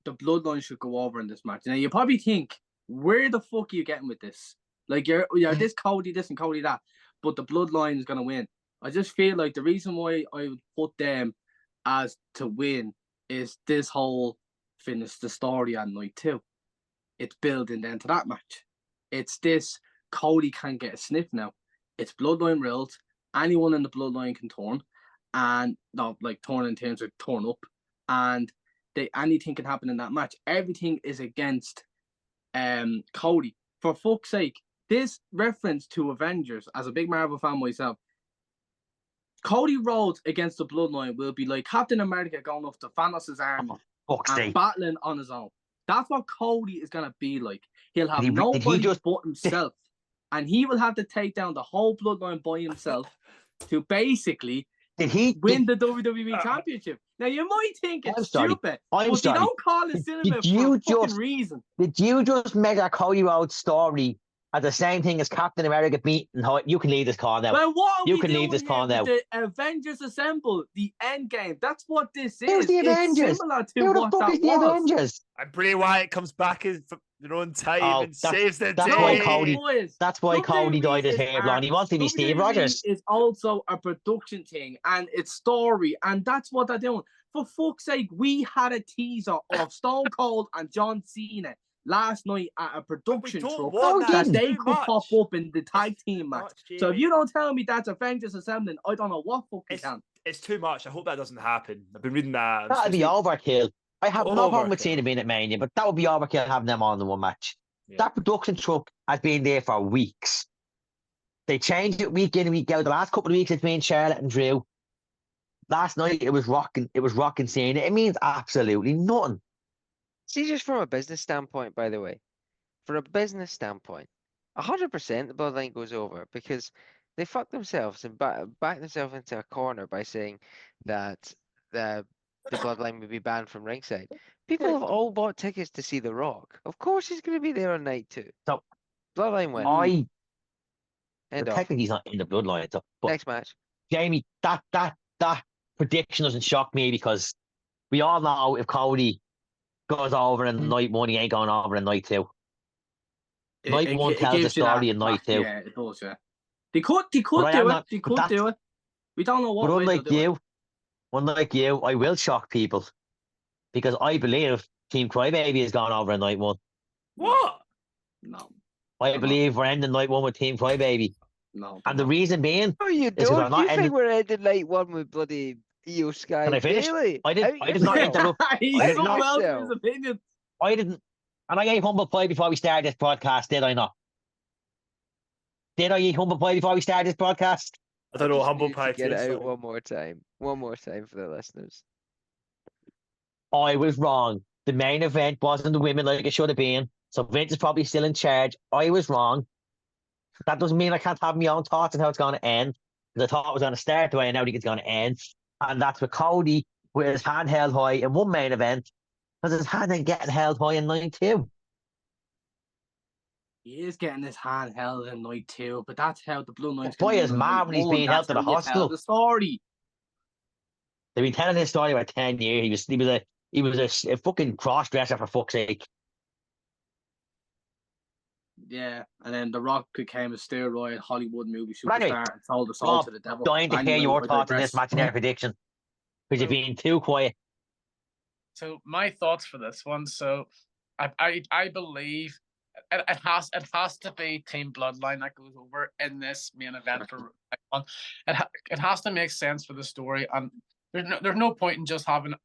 the Bloodline should go over in this match. Now, you probably think, where the fuck are you getting with this? Like, you're this Cody, this and Cody that, but the Bloodline is going to win. I just feel like the reason why I would put them as to win is this whole finish the story on night 2. It's building into that match. It's this, Cody can't get a sniff now. It's Bloodline rules. Anyone in the Bloodline can turn. And, turn in terms of turn up. And anything can happen in that match. Everything is against Cody. For fuck's sake, this reference to Avengers, as a big Marvel fan myself, Cody Rhodes against the Bloodline will be like Captain America going off to Thanos' army and battling on his own. That's what Cody is gonna be like. He'll have Did he nobody just- but himself, and he will have to take down the whole bloodline by himself to basically win the WWE Championship. Now you might think it's stupid, but they don't call it cinema for a fucking reason. Did you just measure Cody Rhodes' story as the same thing as Captain America beating? You can leave this call now. Well, what are You we can doing leave this here call with now. the Avengers Assemble, the end game? That's what this is. Who's the Avengers? It's similar to Who the what fuck that is the was. Avengers? And Bray Wyatt comes back in for their own time and saves the that's day. why Cody- Boys, That's why Cody WWE dyed his is hair blonde. He wants to be Steve WWE Rogers. is also a production thing and it's story, and that's what they're doing. For fuck's sake, we had a teaser of Stone Cold and John Cena last night at a production truck that they could pop up in the tag team match. So if you don't tell me that's Avengers Assembling, I don't know what fucking can. It's too much. I hope that doesn't happen. I've been reading that. That'd be overkill. I have no problem with Overkill. Cena being at Mania, but that would be overkill having them all in one match. Yeah. That production truck has been there for weeks. They changed it week in and week out. The last couple of weeks it's been Charlotte and Drew. Last night it was rocking. It was rocking Cena. It means absolutely nothing. See, just from a business standpoint, by the way, from a business standpoint, 100% the bloodline goes over because they fucked themselves and backed themselves into a corner by saying that the bloodline would be banned from ringside. People have all bought tickets to see The Rock. Of course he's going to be there on night 2. So bloodline win. Technically he's not in the bloodline. So, but next match. Jamie, that prediction doesn't shock me because we all know if Cody goes over in night 1, he ain't going over in night 2. Night 1 tells the story in night 2. Yeah, it does, yeah. They could do it. They could do it. We don't know what But way unlike you, I will shock people because I believe Team Crybaby has gone over in night 1. What? No. I believe we're ending night 1 with Team Crybaby. No. And the reason being, Oh, you don't? You think we're ending night 1 with bloody Io Sky Can I finish? Bailey? I did not interrupt. He's so well in his opinion. I didn't. And I gave humble pie before we started this broadcast, did I not? Did I eat humble pie before we started this broadcast? I don't know. Just Humble need to pie. Get it tastes out like. one more time. One more time for the listeners. I was wrong. The main event wasn't the women like it should have been. So Vince is probably still in charge. I was wrong. That doesn't mean I can't have my own thoughts on how it's going to end. Because I thought it was going to start the way I now think it's going to end. And that's with Cody with his hand held high in one main event. Because his hand ain't getting held high in night 2. He is getting his hand held in night 2, but that's how the Bloodline's Boy, is mad when he's being held to the hospital. The story. They've been telling this story about 10 years. He was a fucking cross-dresser for fuck's sake. Yeah, and then The Rock became a steroid Hollywood movie But superstar anyway, and sold the soul to the devil. Dying to hear your thoughts on this match and their prediction. Because you've been too quiet. So my thoughts for this one. So I believe it has to be Team Bloodline that goes over in this main event for one. It has to make sense for the story, and there's no point in just having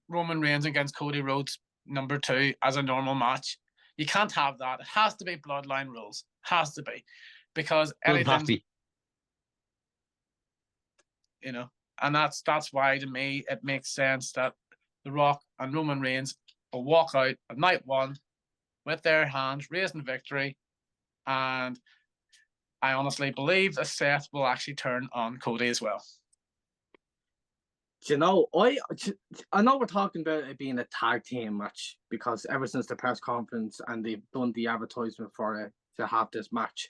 Roman Reigns against Cody Rhodes number 2 as a normal match. You can't have that. It has to be Bloodline rules. Has to be, because anything, you know, and that's why to me it makes sense that The Rock and Roman Reigns will walk out at night 1 with their hands raised in victory, and I honestly believe that Seth will actually turn on Cody as well. You know, I know we're talking about it being a tag team match because ever since the press conference and they've done the advertisement for it to have this match,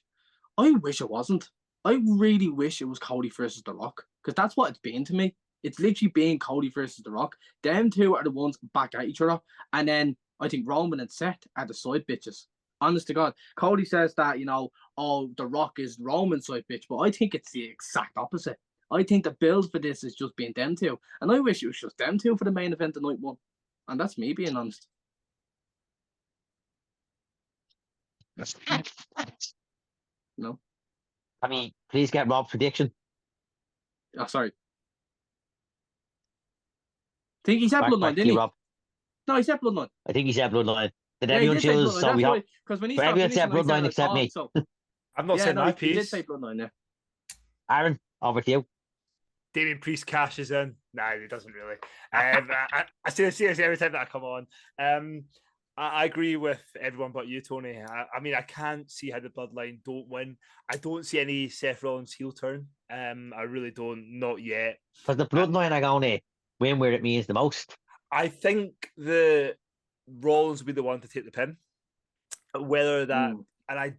I wish it wasn't. I really wish it was Cody versus The Rock because that's what it's been to me. It's literally being Cody versus The Rock. Them two are the ones back at each other, and then I think Roman and Seth are the side bitches. Honest to God, Cody says that, you know, oh, The Rock is Roman's side bitch, but I think it's the exact opposite. I think the build for this is just being them two. And I wish it was just them two for the main event of night 1. And that's me being honest. No. I mean, please get Rob's prediction. Oh, sorry. I think he said Bloodline, didn't he? Rob. No, he said Bloodline. I think he said Bloodline. Did Yeah, everyone choose? So we have. Because when he everyone said finishing, Bloodline except me. So. I've not said my piece. He did say Bloodline, yeah. Aaron, over to you. Damien Priest cashes in. Nah, he doesn't really. I see this every time that I come on. I agree with everyone but you, Tony. I mean, I can't see how the Bloodline don't win. I don't see any Seth Rollins heel turn. I really don't, not yet. Because the Bloodline are going to win where it means the most. I think the Rollins will be the one to take the pin. Whether that, and I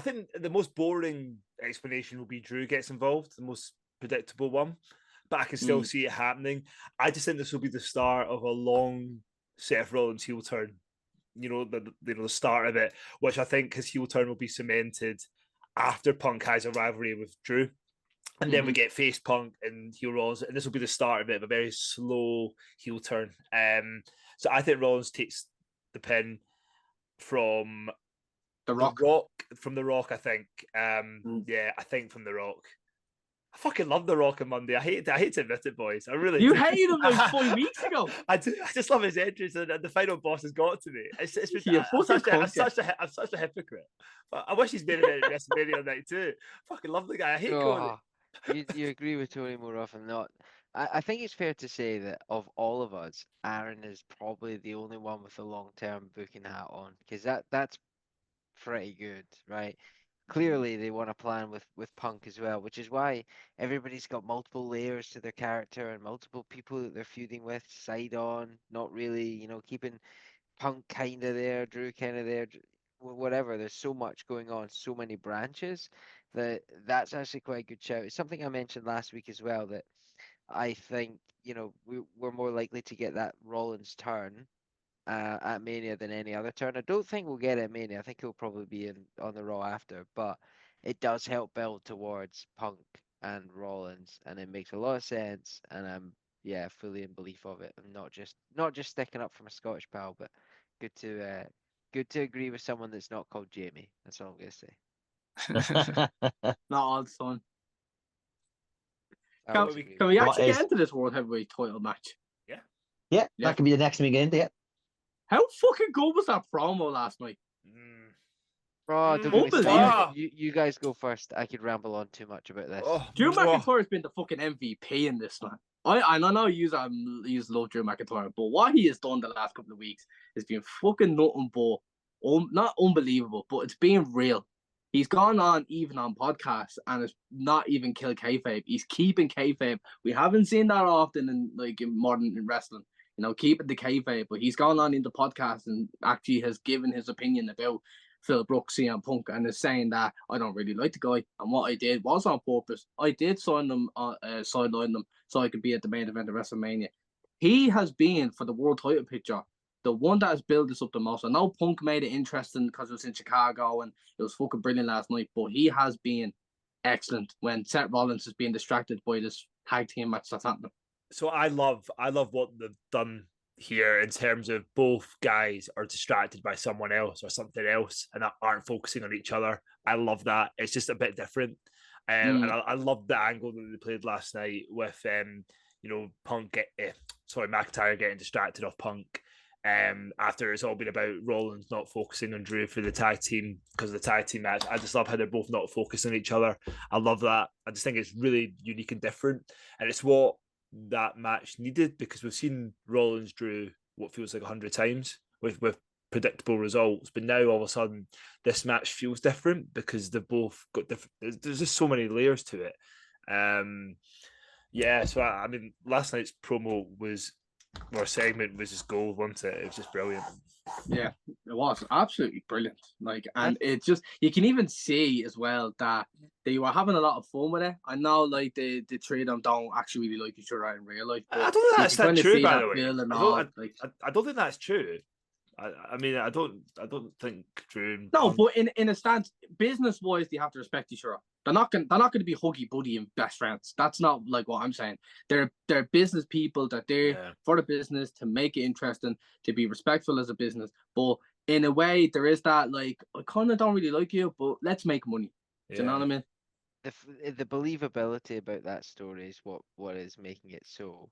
think the most boring explanation will be Drew gets involved, the most predictable one, but I can still see it happening. I just think this will be the start of a long Seth Rollins heel turn. The start of it, which I think his heel turn will be cemented after Punk has a rivalry with Drew. And then we get face Punk and heel Rollins, and this will be the start of it, of a very slow heel turn. So I think Rollins takes the pin from The Rock. From The Rock, I think. Yeah, I think from The Rock. I fucking love The Rock on Monday. I hate to admit it, boys. I really You do. hated him like 5 weeks ago. I do. I just love his entrance, and the final boss has got to me. It's You I'm fucking such a hypocrite. But I wish he's made it at WrestleMania night too. Fucking love the guy. I hate Cody. You agree with Tony more often than not. I think it's fair to say that of all of us, Aaron is probably the only one with a long-term booking hat on, because that's pretty good, right? Clearly, they want to plan with Punk as well, which is why everybody's got multiple layers to their character and multiple people that they're feuding with, side on, not really, keeping Punk kind of there, Drew kind of there, whatever. There's so much going on, so many branches that's actually quite a good shout. It's something I mentioned last week as well, that I think, we're more likely to get that Rollins turn at Mania than any other turn. I don't think we'll get it at Mania. I think he'll probably be on the Raw after, but it does help build towards Punk and Rollins, and it makes a lot of sense. And I'm fully in belief of it. I'm not just sticking up for my Scottish pal, but good to agree with someone that's not called Jamie. That's all I'm gonna say. Not all the time. I Can, always agree can with we you. actually get into this World Heavyweight title match? Yeah, Yeah. that could be the next weekend. Yeah. How fucking good was that promo last night? Oh, don't get me started. Unbelievable. You guys go first. I could ramble on too much about this. Drew McIntyre's been the fucking MVP in this, man. I know you love Drew McIntyre, but what he has done the last couple of weeks has been fucking nothing but not unbelievable, but it's been real. He's gone on even on podcasts and it's not even kill kayfabe. He's keeping kayfabe. We haven't seen that often in modern wrestling. Keeping the kayfabe, but he's gone on into podcasts and actually has given his opinion about Phil Brooks, CM Punk, and is saying that I don't really like the guy, and what I did was on purpose. I did sideline them so I could be at the main event of WrestleMania. He has been, for the world title picture, the one that has built this up the most. I know Punk made it interesting because it was in Chicago and it was fucking brilliant last night, but he has been excellent when Seth Rollins is being distracted by this tag team match that's happening. So I love what they've done here in terms of both guys are distracted by someone else or something else and aren't focusing on each other. I love that. It's just a bit different. And I love the angle that they played last night with McIntyre getting distracted off Punk. After it's all been about Rollins not focusing on Drew for the tag team because of the tag team match. I just love how they're both not focusing on each other. I love that. I just think it's really unique and different. And it's what that match needed, because we've seen Rollins Drew what feels like 100 times with predictable results, but now all of a sudden this match feels different because they've both got different. There's just so many layers to it. So I mean, last night's promo segment was just gold, wasn't it? It was just brilliant. Yeah, it was absolutely brilliant. And it's just, you can even see as well that they were having a lot of fun with it. I know, the three of them don't actually really like each other in real life. I don't think that's not true, by the way. I don't think that's true. I don't think Drew. No, but in a stance, business wise, they have to respect each other. They're not going to be huggy buddy and best friends. That's not like what I'm saying. They're business people that they're for the business, to make it interesting, to be respectful as a business. But in a way, there is that I kind of don't really like you, but let's make money. Do you know what I mean? The believability about that story is what is making it so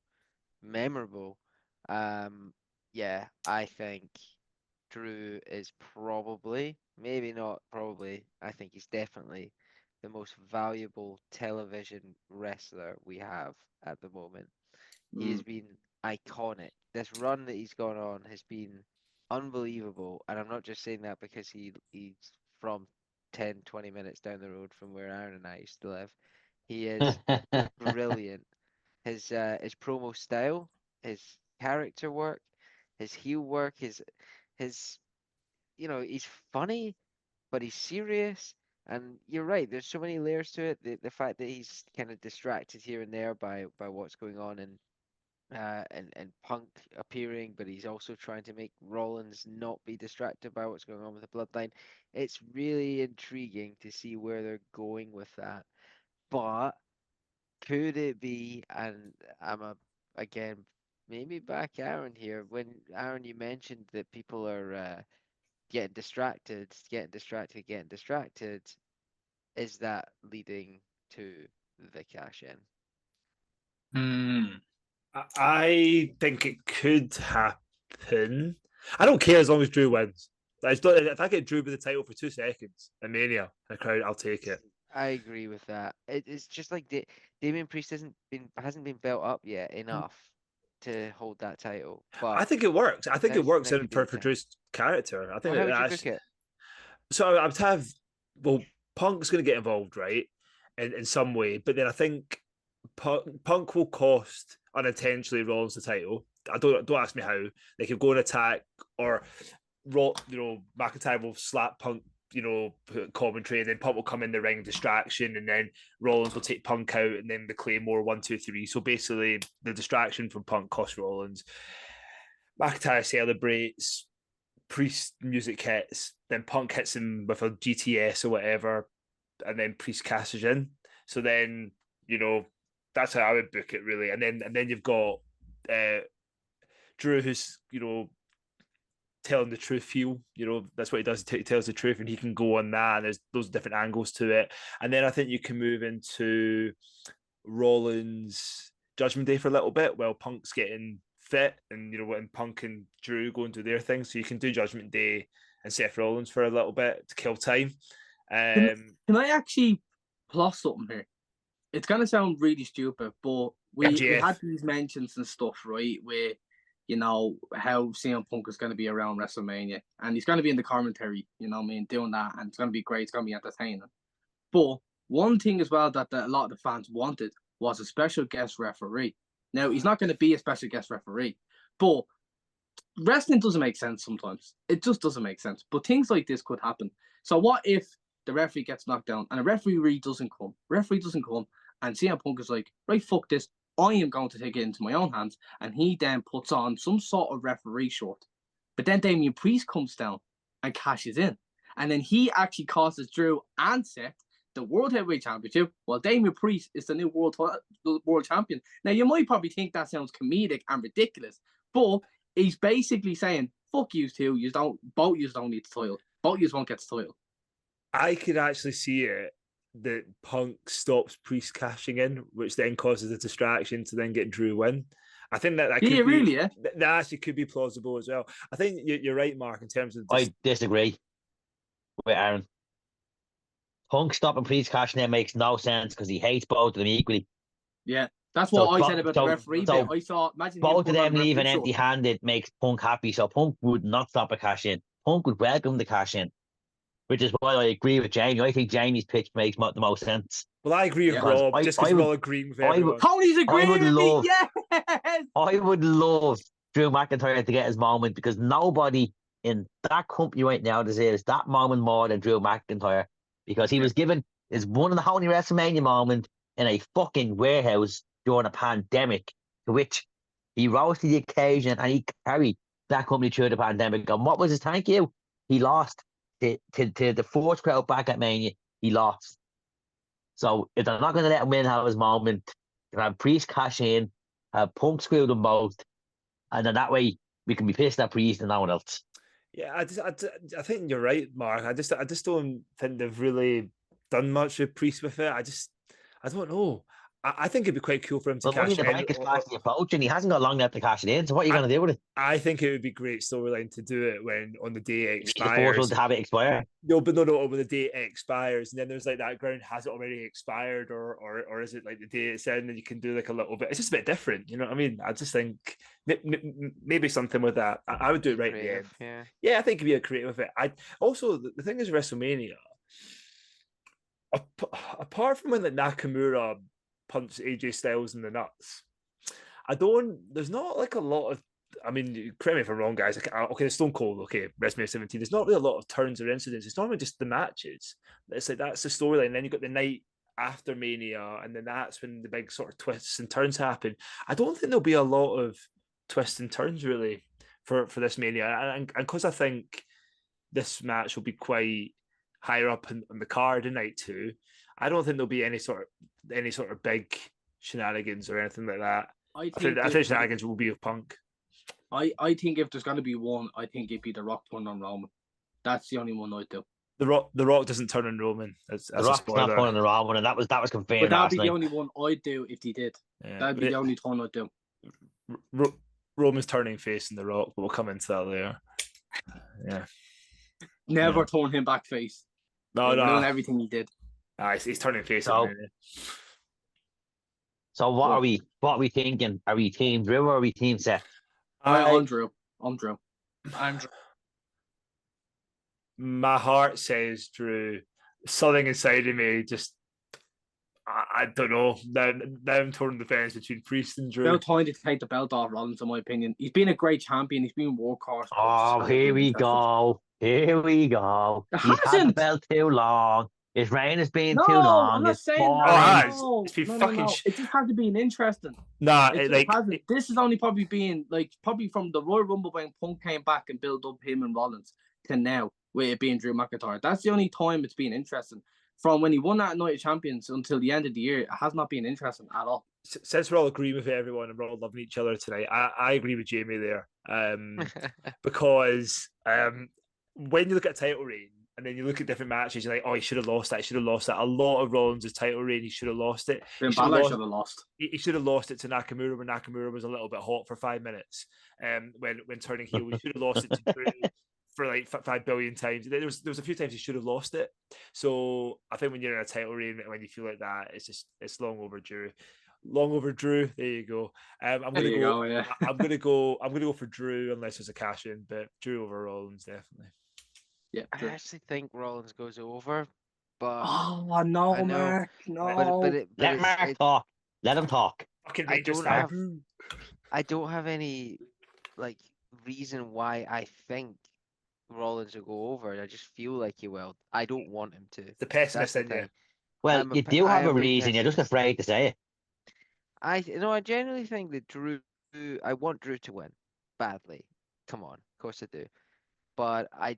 memorable. I think Drew is probably, maybe not probably, I think he's definitely the most valuable television wrestler we have at the moment. He has been iconic. This run that he's gone on has been unbelievable. And I'm not just saying that because he's from 10, 20 minutes down the road from where Aaron and I used to live. He is brilliant. His promo style, his character work, his heel work, his he's funny, but he's serious. And you're right, there's so many layers to it. The fact that he's kind of distracted here and there by what's going on and Punk appearing, but he's also trying to make Rollins not be distracted by what's going on with the bloodline. It's really intriguing to see where they're going with that. But could it be, and again, maybe back Aaron here, when Aaron, you mentioned that people are getting distracted, is that leading to the cash in? I think it could happen. I don't care as long as Drew wins. If I get Drew with the title for 2 seconds in Mania in the crowd, I'll take it. I agree with that. It's just like Damian Priest hasn't been built up yet enough to hold that title. But I think it works. I think it works now in could be the for time. Drew's character. I think How would you that's, book it? so I would have, well, Punk's going to get involved, right, in some way, but then I think Punk will cost unintentionally Rollins the title. Don't ask me how. They could go and attack, or McIntyre will slap Punk, put commentary, and then Punk will come in the ring, distraction, and then Rollins will take Punk out, and then the Claymore 1, 2, 3. So basically, the distraction from Punk costs Rollins. McIntyre celebrates, Priest music hits, then Punk hits him with a GTS or whatever, and then Priest cashes in. So then, that's how I would book it, really. And then you've got Drew, who's telling the truth. That's what he does. He tells the truth, and he can go on that. And there's those different angles to it. And then I think you can move into Rollins' Judgment Day for a little bit while Punk's getting fit, and when Punk and Drew go and do their thing. So you can do Judgment Day and Seth Rollins for a little bit to kill time. Can I actually plus something here? It's gonna sound really stupid, but we had these mentions and stuff, right? Where how CM Punk is gonna be around WrestleMania, and he's gonna be in the commentary, doing that, and it's gonna be great. It's gonna be entertaining. But one thing as well that a lot of the fans wanted was a special guest referee. Now he's not gonna be a special guest referee, but wrestling doesn't make sense sometimes. It just doesn't make sense. But things like this could happen. So what if the referee gets knocked down and a referee doesn't come? And CM Punk is like, right, fuck this. I am going to take it into my own hands. And he then puts on some sort of referee shirt. But then Damian Priest comes down and cashes in. And then he actually causes Drew and Seth the World Heavyweight Championship, while Damian Priest is the new world champion. Now, you might probably think that sounds comedic and ridiculous, but he's basically saying, fuck you two, both you don't need the title. Both you won't get the title. I could actually see it that Punk stops Priest cashing in, which then causes a distraction to then get Drew win. I think that could be really, yeah? That actually could be plausible as well. I think you're right, Mark, in terms of I disagree with Aaron. Punk stopping Priest cashing in makes no sense because he hates both of them equally. Yeah, that's what I said about the referee bit. I thought, imagine both of them leaving empty-handed makes Punk happy, so Punk would not stop a cash in. Punk would welcome the cash in, which is why I agree with Jamie. I think Jamie's pitch makes the most sense. Well, I agree with Rob, just because we're all agreeing with everyone. Tony's agreeing with me, yes! I would love Drew McIntyre to get his moment, because nobody in that company right now deserves that moment more than Drew McIntyre, because he was given his one and only WrestleMania moment in a fucking warehouse during a pandemic, to which he rose to the occasion and he carried that company through the pandemic. And what was his thank you? He lost to the fourth crowd back at Mania. He lost. So if they're not going to let him win, have his moment, you have Priest cash in, have Punk screw them both, and then that way we can be pissed at Priest and no one else. Yeah, I think you're right, Mark. I just don't think they've really done much with Priest with it. I don't know. I think it'd be quite cool for him to But Money cash in the it in. Bank is fastly approaching. He hasn't got long left to cash it in. So what are you going to do with it? I think it would be great storyline to do it when on the day it You need to force expires. him to have it expire. No, but no, when the date expires, and then there's like that ground, has it already expired, or is it like the day it's in, and you can do like a little bit. It's just a bit different, you know what I mean? I just think maybe something with that. I would do it right at the end. Creative, Yeah, I think you'd be a creative with it. I also the thing is WrestleMania. Apart from when like Nakamura punched AJ Styles in the nuts, there's not like a lot of. I mean, correct me if I'm wrong, guys. Okay, Stone Cold, okay, WrestleMania 17. There's not really a lot of turns or incidents. It's normally just the matches. It's like that's the storyline. Then you got the night after Mania, and then that's when the big sort of twists and turns happen. I don't think there'll be a lot of twists and turns really for this Mania, and because I think this match will be quite higher up in the card in night 2. I don't think there'll be any sort of big shenanigans or anything like that. I think shenanigans will be with Punk. I think if there's going to be one, I think it'd be The Rock turn on Roman. That's the only one I'd do. The Rock doesn't turn on Roman. As The Rock's not turning on Roman, and that was confirmed. But that'd be last the night. only one I'd do if he did. Yeah, that'd be the only one I'd do. Roman's turning face in The Rock, but we'll come into that later. Yeah. Never turn him back face. No. Doing everything he did. He's turning face. So what are we thinking? Are we team Drew or are we team Seth? I'm Drew. I'm Drew. My heart says Drew. Something inside of me just I don't know. Now I'm torn on the fence between Priest and Drew. No time to take the belt off Rollins, in my opinion. He's been a great champion. He's been workhorse. Oh, here we go. Here we go. He's had the belt too long. His reign has been too long. I'm not saying it's been fucking. No. It just hasn't been interesting. Nah, this is only probably being probably from the Royal Rumble when Punk came back and built up him and Rollins to now, with it being Drew McIntyre. That's the only time it's been interesting. From when he won that Night of Champions until the end of the year, it has not been interesting at all. Since we're all agreeing with everyone and we're all loving each other tonight, I agree with Jamie there. Because when you look at a title reign and then you look at different matches, you're like, oh, he should have lost that. A lot of Rollins' title reign, he should have lost it. Finn Balor should have lost. He should have lost it to Nakamura when Nakamura was a little bit hot for 5 minutes. When turning heel, he should have lost it to Drew for like 5 billion times. There was a few times he should have lost it. So I think when you're in a title reign, when you feel like that, it's long overdue. Long overdue. There you go. I'm gonna go for Drew unless there's a cash in, but Drew over Rollins definitely. Yeah, I actually think Rollins goes over, but no, Mark, no. Let Mark talk. Let him talk. Fucking I don't have any reason why I think Rollins will go over. I just feel like he will. I don't want him to. The pessimist in you. Well, you do have a reason. You're just afraid to say it. I genuinely think that Drew. I want Drew to win badly. Come on, of course I do. But I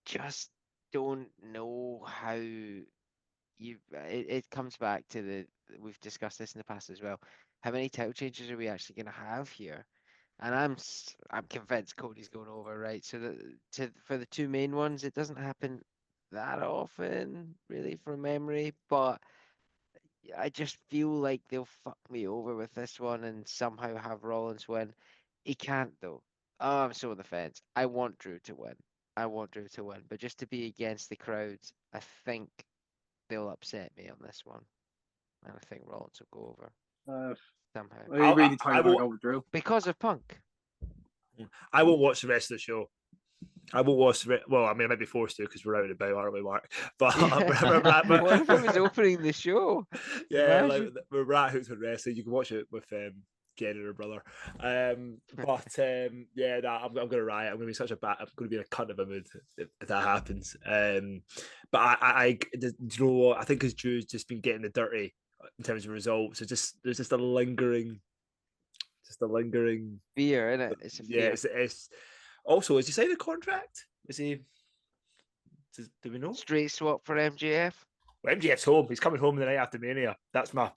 just don't know how it comes back to we've discussed this in the past as well. How many title changes are we actually going to have here? And I'm convinced Cody's going over, right? So for the two main ones, it doesn't happen that often, really, from memory. But I just feel like they'll fuck me over with this one and somehow have Rollins win. He can't though. Oh, I'm so on the fence. I want Drew to win. But just to be against the crowds, I think they'll upset me on this one, and I think Rollins will go over somehow. I really tired to go Drew because of Punk. I won't watch the rest of the show. I won't watch well, I mean, I might be forced to because we're out and about, aren't we, Mark? But what if it was opening the show? Yeah, like, we're at Hoots with Wrestling. You can watch it with Jen and her brother. I'm going to riot. I'm going to be I'm going to be in a cunt of a mood if that happens. But I you know what? I think because Drew's just been getting the dirty in terms of results. There's just a lingering fear in it. It's a fear. Yeah, it's also, is he signed a contract? Is he? Do we know? Straight swap for MJF. Well, MJF's home. He's coming home the night after Mania. That's my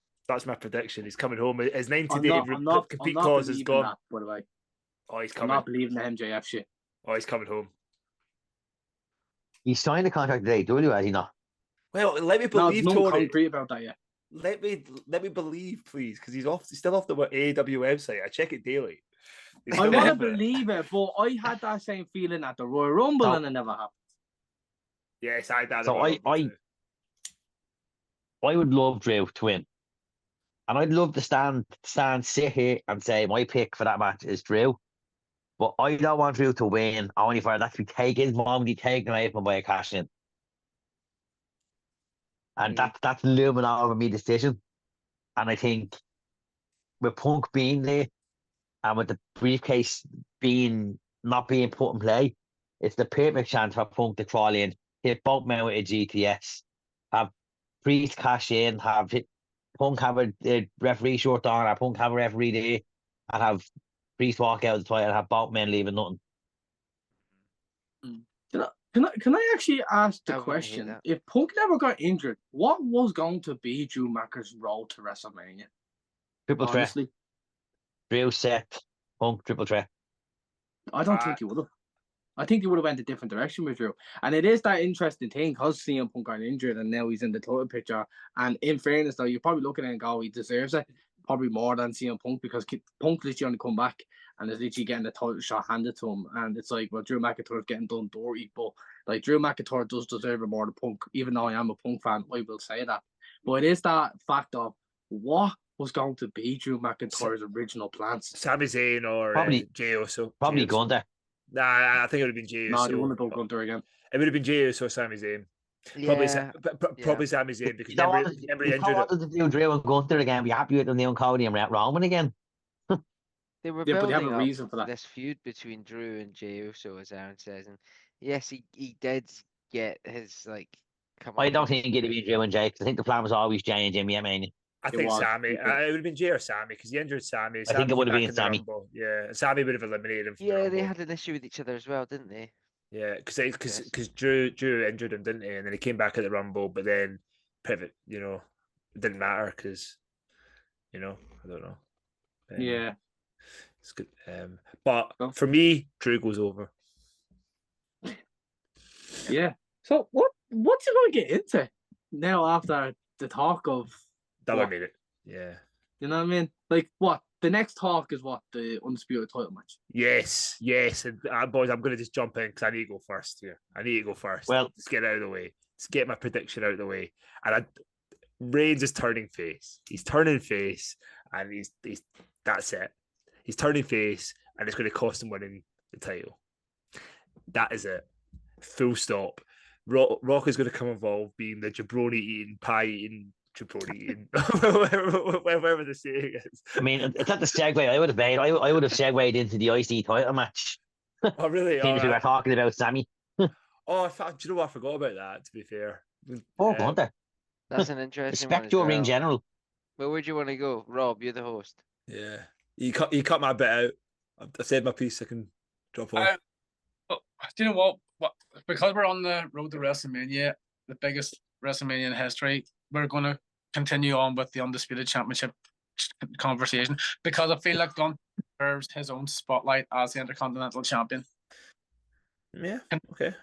prediction. He's coming home. His 90-day compete clause is gone. That, by the way. Oh, he's coming. I'm not believing the MJF shit. Oh, he's coming home. He signed a contract today, has he not? Well, let me believe, no Tony. concrete about that yet. let me believe, please, because he's still off the AEW website. I check it daily. I want to believe it, but I had that same feeling at the Royal Rumble, and it never happened. Yes, I did. So I would love Drew to win, and I'd love to sit here and say my pick for that match is Drew. But I don't want Drew to win, only for that to be taken away from him by a cash in. And that's looming over me decision. And I think with Punk being there and with the briefcase not being put in play, it's the perfect chance for Punk to crawl in, hit both men with a GTS, have Priest cash in, Punk have a referee short on, or Punk have a referee there, and have Priest walk out of the title and have both men leaving nothing. Can I actually ask the question? If Punk never got injured, what was going to be Drew McIntyre's role to WrestleMania? Triple threat. Drew, Seth, Punk, triple threat. I don't think he would have. I think he would have went a different direction with Drew. And it is that interesting thing because CM Punk got injured and now he's in the title picture. And in fairness, though, you're probably looking at it and go, he deserves it probably more than CM Punk because Punk literally only come back and is literally getting the title shot handed to him. And it's like, well, Drew McIntyre's getting done dirty, but like Drew McIntyre does deserve it more than Punk. Even though I am a Punk fan, I will say that. But it is that fact of what was going to be Drew McIntyre's original plans. Sami Zayn or Jey Uso. Probably Gunther. Nah, I think it would have been Jey Uso. No, they wouldn't have done Gunther again. It would have been Jey Uso or Sami Zayn. Probably Sami Zayn because remember he injured it. To do Drew and Gunther again, be happy with them doing Cody and Roman again. They were building but they have a reason for that. This feud between Drew and Jey Uso, as Aaron says, and yes, he did get his I don't think it'd be Drew and Jey because I think the plan was always Jey and Jimmy. I think Sammy. It would have been Jey or Sammy because he injured Sammy. I think it would have been Sammy. Yeah, Sammy would have eliminated him. Yeah, they had an issue with each other as well, didn't they? Yeah, because Drew injured him, didn't he? And then he came back at the Rumble, but then pivot. It didn't matter because, I don't know. Yeah, it's good. But for me, Drew goes over. Yeah. So what's he going to get into now after the talk of? That would mean it. Yeah. You know what I mean? Like what? The next talk is what? The Undisputed title match. Yes. And boys, I'm going to just jump in because I need to go first here. Well, let's get it out of the way. Let's get my prediction out of the way. And Reigns is turning face. He's turning face, and he's that's it. He's turning face, and it's going to cost him winning the title. That is it. Full stop. Rock is going to come involved being the jabroni eating, pie eating, whatever the saying is. I mean, it's not the segue I would have made. I would have segued into the IC title match. Oh, really? Seems we were talking about Sammy. Do you know what? I forgot about that, to be fair. Gunther. That's an interesting Respect your ring general. Where would you want to go? Rob, you're the host. Yeah. You cut my bit out. I've said my piece. I can drop off. Do you know what? Because we're on the road to WrestleMania, the biggest WrestleMania in history, we're going to continue on with the Undisputed Championship conversation because I feel like Gunther deserves his own spotlight as the Intercontinental Champion. Yeah, okay.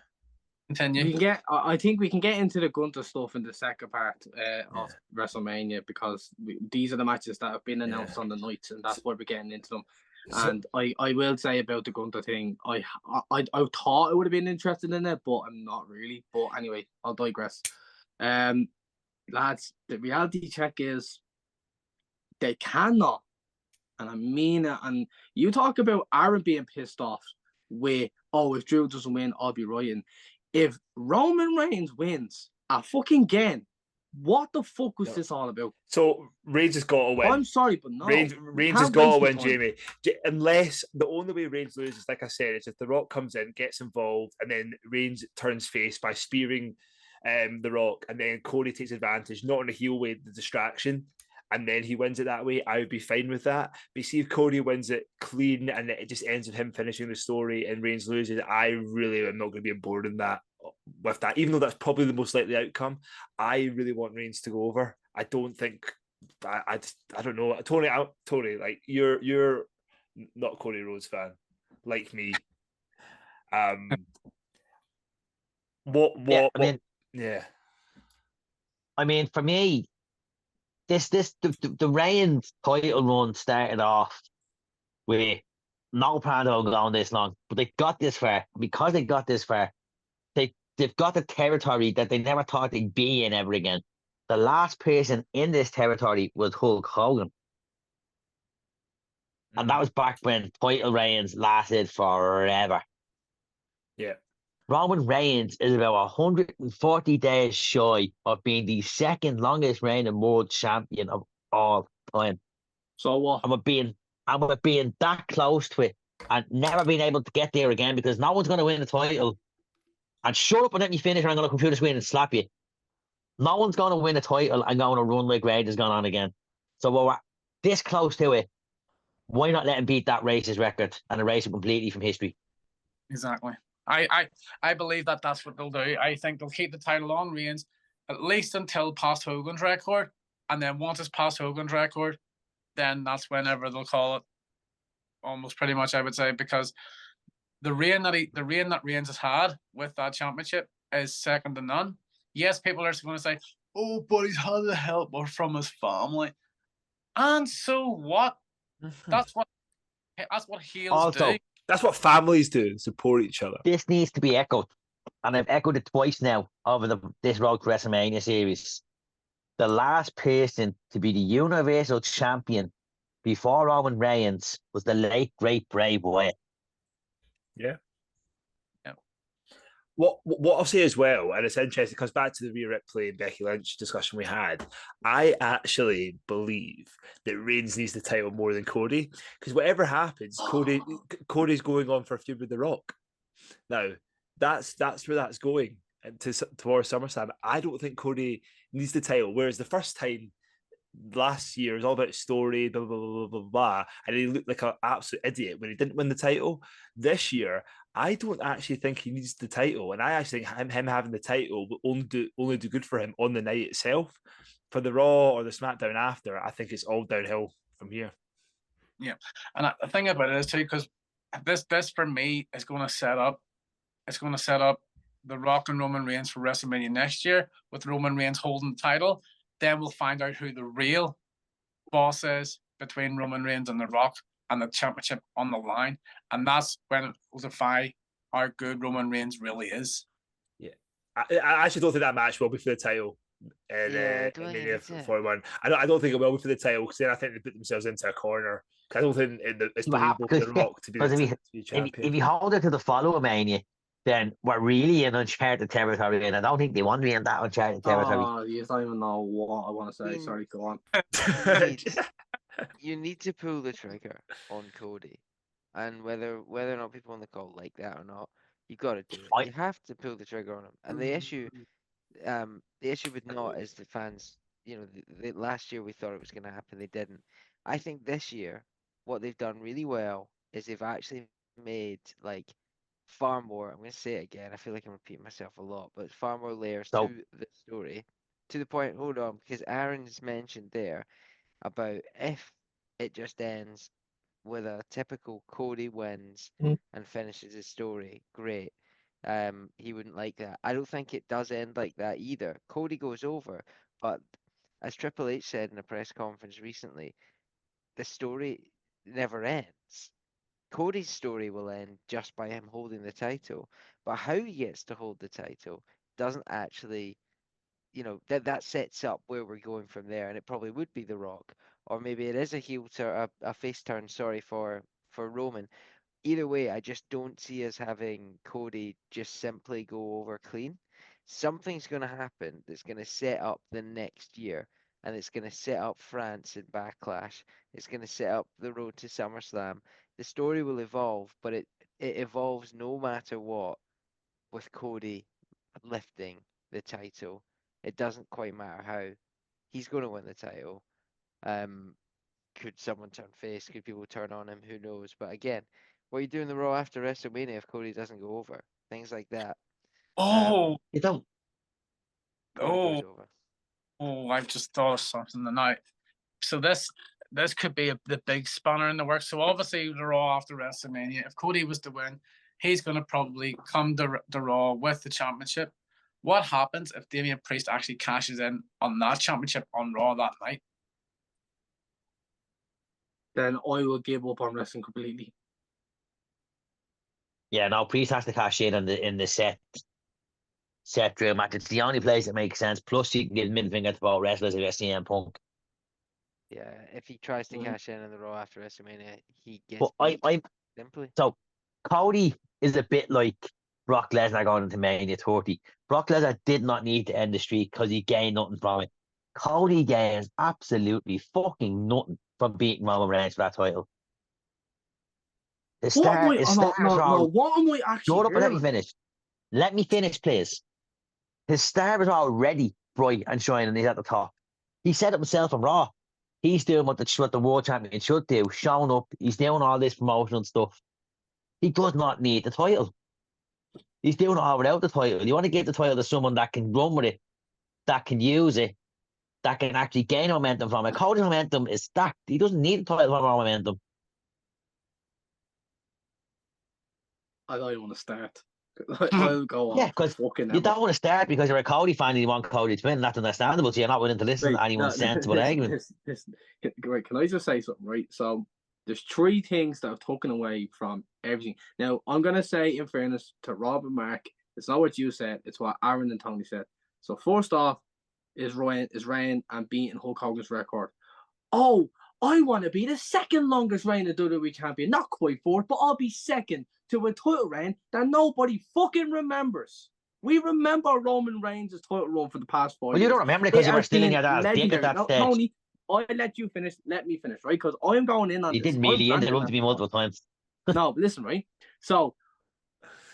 Continue. I think we can get into the Gunther stuff in the second part of WrestleMania because these are the matches that have been announced on the nights, and that's where we're getting into them. And I will say about the Gunther thing, I thought I would have been interested in it, but I'm not really. But anyway, I'll digress. Lads, the reality check is they cannot, and I mean it. And you talk about Aaron being pissed off with, if Drew doesn't win, I'll be writing. If Roman Reigns wins again, what the fuck was this all about? So Reigns has got to win. I'm sorry, but no. Reigns has got to win, Jamie. Unless the only way Reigns loses, like I said, is if The Rock comes in, gets involved, and then Reigns turns face by spearing The Rock, and then Cody takes advantage, not in a heel way, the distraction, and then he wins it that way. I would be fine with that. But see if Cody wins it clean and it just ends with him finishing the story and Reigns loses, I really am not going to be on board with that, even though that's probably the most likely outcome. I really want Reigns to go over. I don't think I don't know. Tony, like you're not a Cody Rhodes fan, like me. I mean, for me, the Reigns title run started off with no plan on going this long, but they got this far. Because they got this far, they've got the territory that they never thought they'd be in ever again. The last person in this territory was Hulk Hogan. And that was back when title reigns lasted forever. Yeah. Roman Reigns is about 140 days shy of being the second longest reigning world champion of all time. So what? I'm being that close to it and never being able to get there again because no one's going to win the title. And shut up and let me finish, or I'm going to computer screen and slap you. No one's going to win a title and going to run like Rage has gone on again. So we're this close to it. Why not let him beat that racist record and erase it completely from history? Exactly. I believe that that's what they'll do. I think they'll keep the title on Reigns at least until past Hogan's record, and then once it's past Hogan's record, then that's whenever they'll call it. Almost pretty much, I would say, because the reign that Reigns has had with that championship is second to none. Yes, people are going to say, "Oh, but he's had the help from his family," and so what? That's what heels Also, do. That's what families do, support each other. this needs to be echoed, and I've echoed it twice now over this Road to WrestleMania series. The last person to be the Universal Champion before Roman Reigns was the late, great Bray Wyatt. Yeah. Yeah. What I'll say as well, and it's interesting, it comes back to the Rhea Ripley and Becky Lynch discussion we had. I actually believe that Reigns needs the title more than Cody, because whatever happens, Cody's going on for a feud with The Rock. Now, that's where that's going towards SummerSlam. I don't think Cody needs the title, whereas the first time last year it was all about story, blah, blah, blah, blah, blah, blah, and he looked like an absolute idiot when he didn't win the title. This year, I don't actually think he needs the title, and I actually think him having the title will only do good for him on the night itself. For the Raw or the SmackDown after, I think it's all downhill from here. Yeah, and the thing about it is too, because this for me is going to set up. It's going to set up The Rock and Roman Reigns for WrestleMania next year, with Roman Reigns holding the title. Then we'll find out who the real boss is between Roman Reigns and The Rock, and the championship on the line. And that's when it will define how good Roman Reigns really is. Yeah. I actually don't think that match will be for the title. Yeah, In Mania 41. I don't think it will be for the title, because then I think they put themselves into a corner. Because I don't think it's believable for The Rock to be the champion. If you hold it to the follow-up Mania, then we're really in uncharted territory, and I don't think they want to be in that uncharted territory. Oh, you don't even know what I want to say. Sorry, go on. You need to pull the trigger on Cody, and whether or not people on the call like that or not, you got to do it. You have to pull the trigger on him. And the issue with not is the fans. You know, the last year we thought it was going to happen, they didn't. I think this year, what they've done really well is they've actually made like far more. I'm going to say it again. I feel like I'm repeating myself a lot, but far more layers to the story. To the point, hold on, because Aaron's mentioned there about if it just ends with a typical Cody wins and finishes his story, great. He wouldn't like that. I don't think it does end like that either. Cody goes over, but as Triple H said in a press conference recently, the story never ends. Cody's story will end just by him holding the title, but how he gets to hold the title doesn't actually, that sets up where we're going from there, and it probably would be The Rock, or maybe it is a heel turn, a face turn, sorry, for Roman. Either way, I just don't see us having Cody just simply go over clean. Something's going to happen that's going to set up the next year, and it's going to set up France in Backlash. It's going to set up the road to SummerSlam. The story will evolve, but it evolves no matter what with Cody lifting the title. It doesn't quite matter how. He's going to win the title. Could someone turn face? Could people turn on him? Who knows? But again, what are you doing the Raw after WrestleMania if Cody doesn't go over? Things like that. You don't. Oh, I've just thought of something tonight. So this could be the big spanner in the works. So obviously the Raw after WrestleMania, if Cody was to win, he's going to probably come to the Raw with the championship. What happens if Damian Priest actually cashes in on that championship on Raw that night? then I will give up on wrestling completely. Yeah, no, Priest has to cash in in the set dream match. It's the only place that makes sense. Plus, you can give middle finger to both wrestlers against CM Punk. Yeah, if he tries to Mm. cash in the Raw after WrestleMania, he gets But beat, simply. So Cody is a bit like Brock Lesnar going into Mania 30. Brock Lesnar did not need to end the streak because he gained nothing from it. Cody gains absolutely fucking nothing from beating Roman Reigns for that title. The What am star, I? his Oh, no, stars no, are no. all. What am I actually Shut up and let me hearing? finish. Let me finish, please. His star is already bright and shining, and he's at the top. He said it himself on Raw. He's doing what the world champion should do, showing up. He's doing all this promotional stuff. He does not need the title. He's doing it all without the title. You want to give the title to someone that can run with it, that can use it, that can actually gain momentum from it. Cody's momentum is stacked. He doesn't need the title for more momentum. I don't even want to start. I'll go on. Yeah, because fucking you ever. don't want to start because you're a Cody fan and you want Cody to win. That's understandable. So you're not willing to listen Right, to anyone's sensible argument. Right, can I just say something, right? So there's three things that I've taken away from everything. Now, I'm going to say, in fairness to Rob and Mark, it's not what you said, it's what Aaron and Tony said. So first off is Reign and beating Hulk Hogan's record. Oh, I want to be the second longest reigning WWE champion. Not quite fourth, but I'll be second to a title reign that nobody fucking remembers. We remember Roman Reigns' title run for the past 5 Well, years. you don't remember it because It you were has still in been your dad's dick at legendary. that Now, stage. Tony, I let you finish. Let me finish, right? Because I'm going in on You this. didn't really I'm interrupt me multiple times. No, but listen, right? So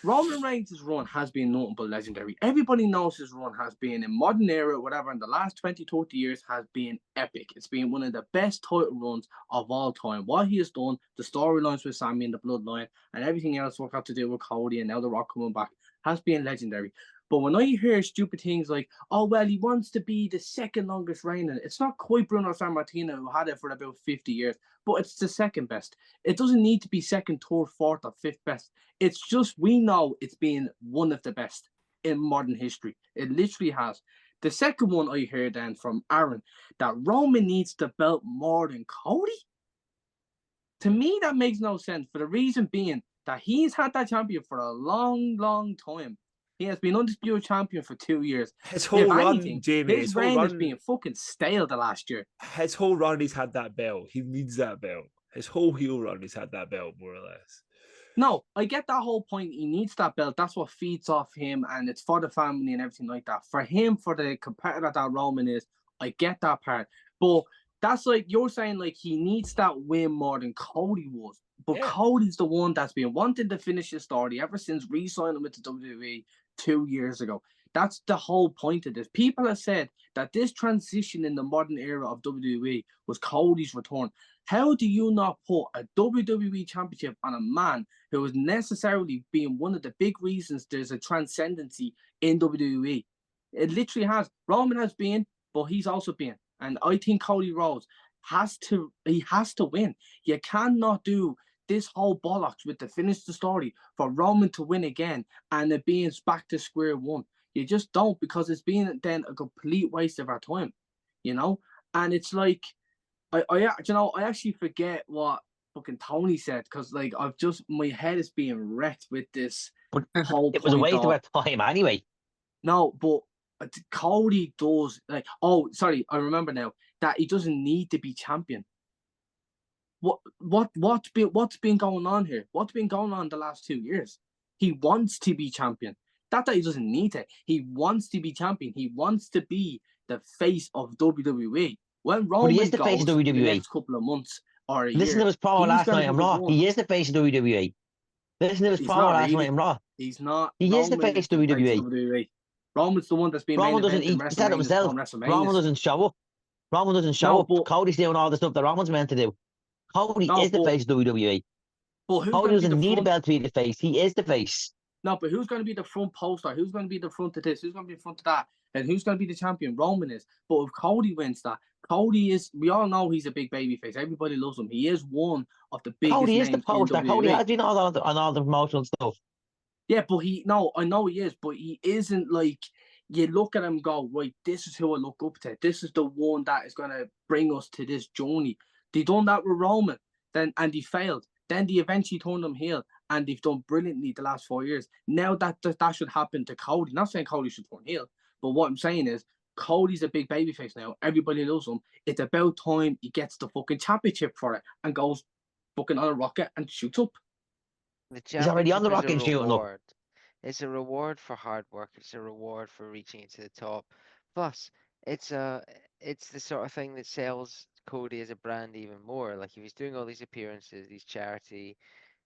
Roman Reigns' run has been notable, legendary. Everybody knows his run has been in modern era, whatever, in the last 20, 30 years has been epic. It's been one of the best title runs of all time. What he has done, the storylines with Sammy and the Bloodline, and everything else what got to do with Cody and now The Rock coming back has been legendary. But when I hear stupid things like, oh, well, he wants to be the second longest reigning, it's not quite Bruno Sammartino who had it for about 50 years, but it's the second best. It doesn't need to be second, third, fourth, or fifth best. It's just we know it's been one of the best in modern history. It literally has. The second one I heard then from Aaron, that Roman needs the belt more than Cody. To me, that makes no sense for the reason being that he's had that champion for a long, long time. He has been undisputed champion for 2 years. His whole run, Jamie, his reign has been fucking stale the last year. His whole run, he's had that belt. He needs that belt. His whole heel run, he's had that belt, more or less. No, I get that whole point. He needs that belt. That's what feeds off him, and it's for the family and everything like that. For him, for the competitor that Roman is, I get that part. But that's like you're saying, like he needs that win more than Cody was. But Yeah. Cody's the one that's been wanting to finish his story ever since re-signing with the WWE 2 years ago. That's the whole point of this. People have said that this transition in the modern era of WWE was Cody's return. How do you not put a WWE championship on a man who is necessarily being one of the big reasons there's a transcendency in WWE? It literally has. Roman has been, but he's also been. And I think Cody Rhodes has to win. You cannot do this whole bollocks with the finish the story for Roman to win again and it being back to square one. You just don't, because it's been then a complete waste of our time, you know? And it's like, I actually forget what fucking Tony said, because like my head is being wrecked with this But whole it was a waste of our time anyway. No, but Cody does like. Oh, sorry, I remember now that he doesn't need to be champion. What's been going on here? What's been going on the last 2 years? He wants to be champion. That he doesn't need it. He wants to be champion. He wants to be the face of WWE. When Roman But he is the face of goes in the WWE. next couple of months or a Listen year, to his promo he's last gonna night be on the Raw. one. He is the face of WWE. Listen to his He's promo not last really. night on Raw. He's not. He is the Roman face of WWE. WWE. Roman's the one that's been Roman main doesn't. eventing He said it himself. WrestleMania. Roman doesn't show up. Roman doesn't show No, up. but Cody's doing all the stuff that Roman's meant to do. Cody no, is the but face of WWE. but who's Cody going to be the doesn't need a front? belt to be the face. He is the face. No, but who's going to be the front poster? Who's going to be the front of this? Who's going to be the front of that? And who's going to be the champion? Roman is. But if Cody wins that, Cody is. We all know he's a big baby face. Everybody loves him. He is one of the biggest Cody names is the in poster. WWE. Cody has been on all the promotional stuff. Yeah, but I know he is, but he isn't like, you look at him and go, right, this is who I look up to. This is the one that is going to bring us to this journey. They done that with Roman. and they failed. Then they eventually turned them heel, and they've done brilliantly the last 4 years. Now that should happen to Cody. Not saying Cody should turn heel, but what I'm saying is Cody's a big babyface now. Everybody loves him. It's about time he gets the fucking championship for it and goes fucking on a rocket and shoots up. The He's already on the championship is rocket a shooting up. reward. It's a reward for hard work. It's a reward for reaching to the top. Plus, it's the sort of thing that sells Cody as a brand even more. Like if he's doing all these appearances, these charity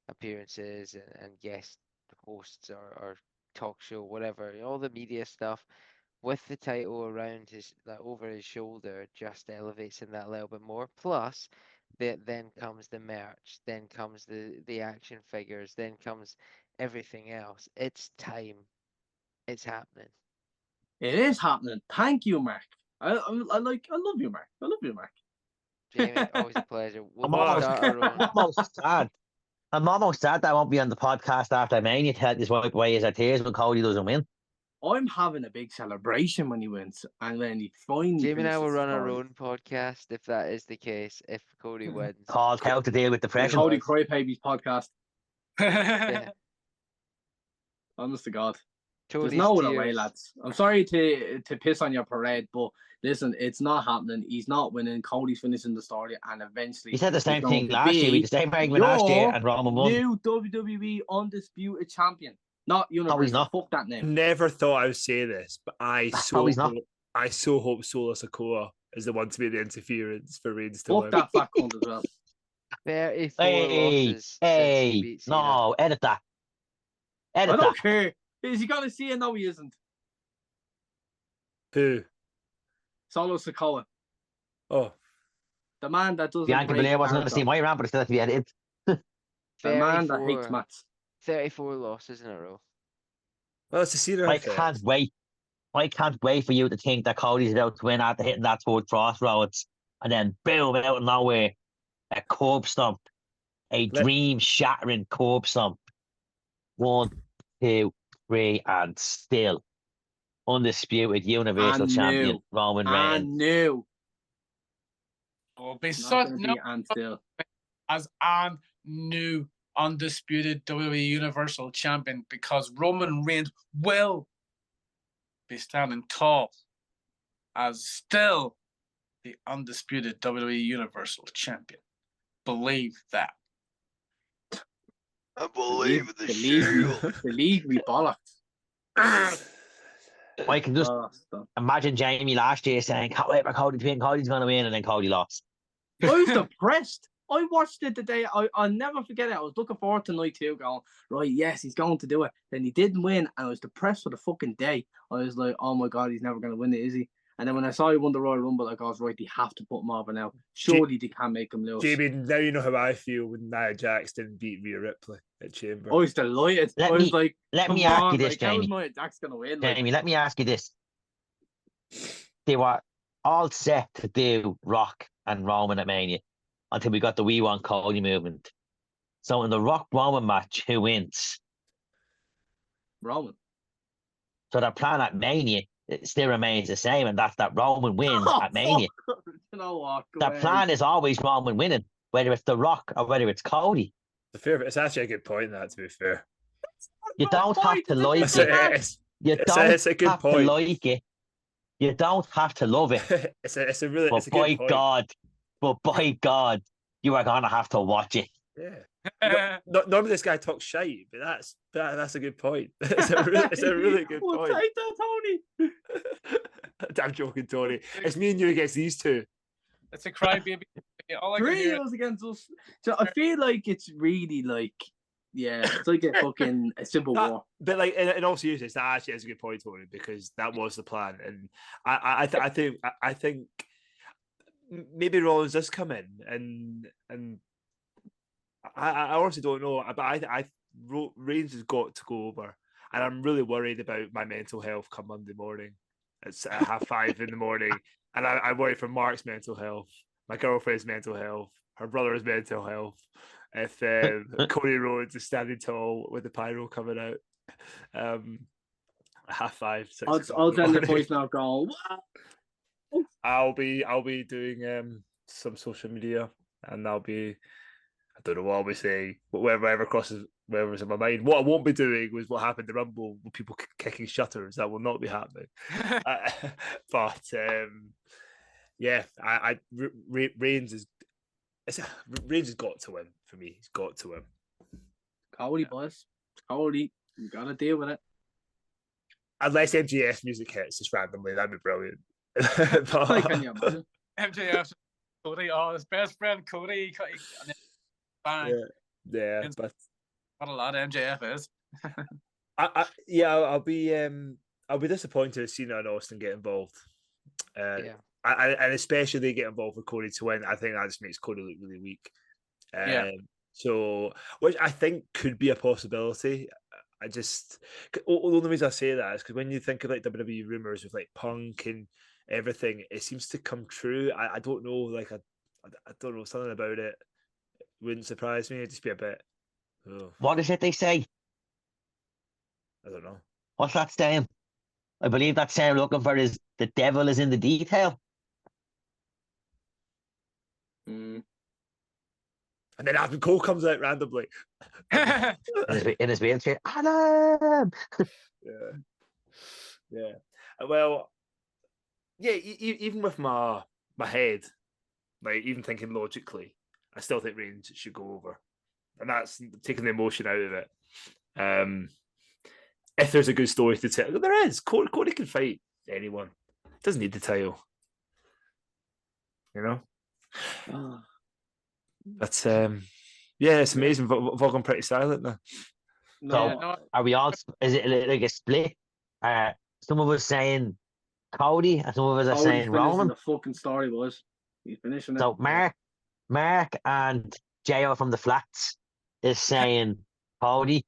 appearances and guest hosts or talk show, whatever, all the media stuff with the title around over his shoulder just elevates him that little bit more. Plus, then comes the merch, then comes the action figures, then comes everything else. It's time. It's happening. It is happening. Thank you, Mark. I love you, Mark. I love you, Mark. Jamie, always a pleasure. We'll I'm almost, start our own. I'm almost sad. I'm almost sad that I won't be on the podcast after Mania to help this wipe away his tears when Cody doesn't win. I'm having a big celebration when he wins, and when he finally. Jamie and I will finishes run the our story. own podcast if that is the case. If Cody wins, Called How to Deal with Depression. Cody Crybabies podcast. yeah. Honest to God. Cody's There's no other way, tears. lads. I'm sorry to piss on your parade, but listen, it's not happening. He's not winning. Cody's finishing the story, and eventually He said the same he's going thing to last year. be With the same argument last year, and Roman won. new WWE undisputed champion, not Universal. he's not. Fuck that name. Never thought I would say this, but I he's not. so hope Solo Sikoa is the one to be the interference for Reigns to Fuck win. that fat cunt as well. 34 Hey, losses since he beat Cena. no, edit that. I Edit don't that. care. Is he gonna see it? No, he isn't. Who? Solo Sikoa, Oh, the man that doesn't. Bianca break Belair wasn't going hearts to see off. my round, but it still has to be edited. The man that hates 34 mats. 34 losses in a row. well, it's a Cena I effect. can't wait. I can't wait for you to think that Cody's about to win after hitting that toward crossroads, and then boom, out of nowhere, a curb stomp, a dream-shattering curb stomp. 1, 2, 3, and still undisputed Universal Champion Roman I Reigns. knew. Will be Not such gonna no be and still. as an new undisputed WWE Universal Champion because Roman Reigns will be standing tall as still the undisputed WWE Universal Champion. Believe that. I Believe me, bollocks. I can just Oh, stop. imagine Jamie last year saying, "Can't wait for Cody to win. Cody's going to win," and then Cody lost. I was depressed. I watched it today. I'll never forget it. I was looking forward to night 2 going, right, yes, he's going to do it. Then he didn't win, and I was depressed for the fucking day. I was like, oh my God, he's never going to win it, is he? And then when I saw he won the Royal Rumble, I was right, they have to put him over now. Surely they can't make him lose. Jamie, now you know how I feel when Nia Jax didn't beat Rhea Ripley at Chamber. I was delighted. Let I was me- like, Let come me ask on, you this, like, how is Jamie. Nia Jax going to win? Like, Jamie, let me ask you this. They were all set to do Rock and Roman at Mania until we got the We Want Cody movement. So in the Rock Roman match, who wins? Roman. So their plan at Mania it still remains the same, and that's that Roman wins Oh, at Mania. fuck. You know what? Go Their away. plan is always Roman winning, whether it's the Rock or whether it's Cody. It's actually a good point, that, to be fair. You don't have to like It's it. You it's don't a good have to point. like it. You don't have to love it. it's a really But it's a by good point. God, you are gonna have to watch it. Yeah. Normally this guy talks shite, but that's a good point. It's a really good Well, point. take that, Tony. I'm joking, Tony. It's me and you against these two. It's a crybaby. All I can 3 hear years against us. So I feel like it's really like, yeah, it's like a fucking a civil war. But like in all seriousness, that actually is a good point, Tony, because that was the plan, and I think maybe Rollins does come in, and I honestly don't know, but I Reigns has got to go over, and I'm really worried about my mental health come Monday morning. It's at 5:30 in the morning, and I worry for Mark's mental health, my girlfriend's mental health, her brother's mental health. If Cody Rhodes is standing tall with the pyro coming out, 5:30, 6 I'll o'clock in the send the morning. voice now going, I'll be doing some social media, and I'll be I don't know what I'll be saying, but whatever crosses whatever's in my mind. What I won't be doing was what happened in the Rumble with people kicking shutters. That will not be happening. But yeah, Reigns is. Reigns has got to win for me. He's got to win. Cody, boys. Cody, you gotta deal with it. Unless MGS music hits just randomly, that'd be brilliant. Can you imagine? MJF, Cody, his best friend Cody. Bang. Yeah, but What a lad MJF is. I'll be disappointed to see Cena and Austin get involved. And especially they get involved with Cody to win. I think that just makes Cody look really weak. So, which I think could be a possibility. The only reason I say that is because when you think of like WWE rumors with like Punk and everything, it seems to come true. I don't know, like I don't know, something about it wouldn't surprise me. It'd just be a bit. Oh, What is it they say? I don't know. What's that saying? I believe that saying we're looking for is the devil is in the detail. Mm. And then Adam Cole comes out randomly in his wheelchair. Adam! Yeah. Well, yeah, even with my head, like even thinking logically, I still think Reigns should go over. And that's taking the emotion out of it. If there's a good story to tell, there is. Cody can fight anyone. Doesn't need the title. You know? But yeah, it's amazing. We've all gone pretty silent now. So are we all? Is it like a split? Some of us saying Cody, and some of us are saying Roman. The fucking story was he's finishing it. So Mark and JR from the Flats is saying Cody,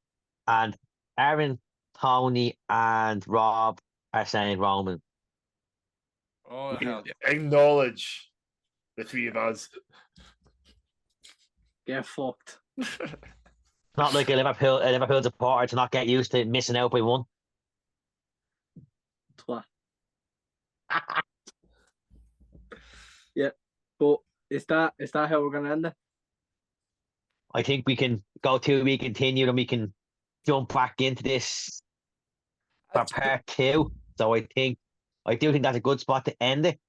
and Aaron, Tony, and Rob are saying Roman. Oh hell yeah! Acknowledge the three of us. Get fucked. Not like a Liverpool supporter to not get used to missing out by one. Twat. Yeah, but is that how we're gonna end it? I think we can go till we continue and we can jump back into this for part 2. So I do think that's a good spot to end it.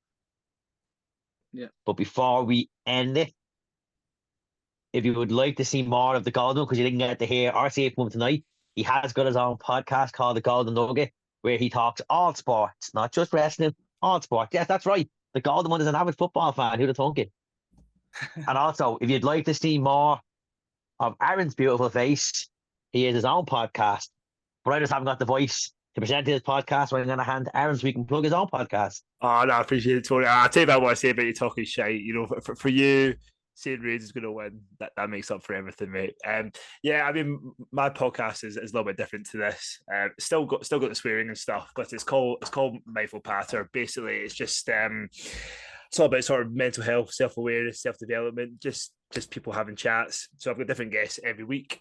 Yeah. But before we end it, if you would like to see more of the Golden, because you didn't get to hear or see it from him tonight, he has got his own podcast called The Golden Nugget, where he talks all sports, not just wrestling, all sports. Yes, that's right. The Golden One is an avid football fan. Who'd have thunk it? And also, if you'd like to see more of Aaron's beautiful face, he has his own podcast. But I just haven't got the voice to present his podcast, so I'm going to hand to Aaron so we can plug his own podcast. Oh, no, I appreciate it, Tony. I'll tell you about what I say about you talking shite. You know, for you, saying Reigns is going to win, that makes up for everything, mate. Yeah, I mean, my podcast is a little bit different to this. Still got the swearing and stuff, but it's called Mindful Patter. Basically, it's just it's all about sort of mental health, self-awareness, self-development, just people having chats. So I've got different guests every week.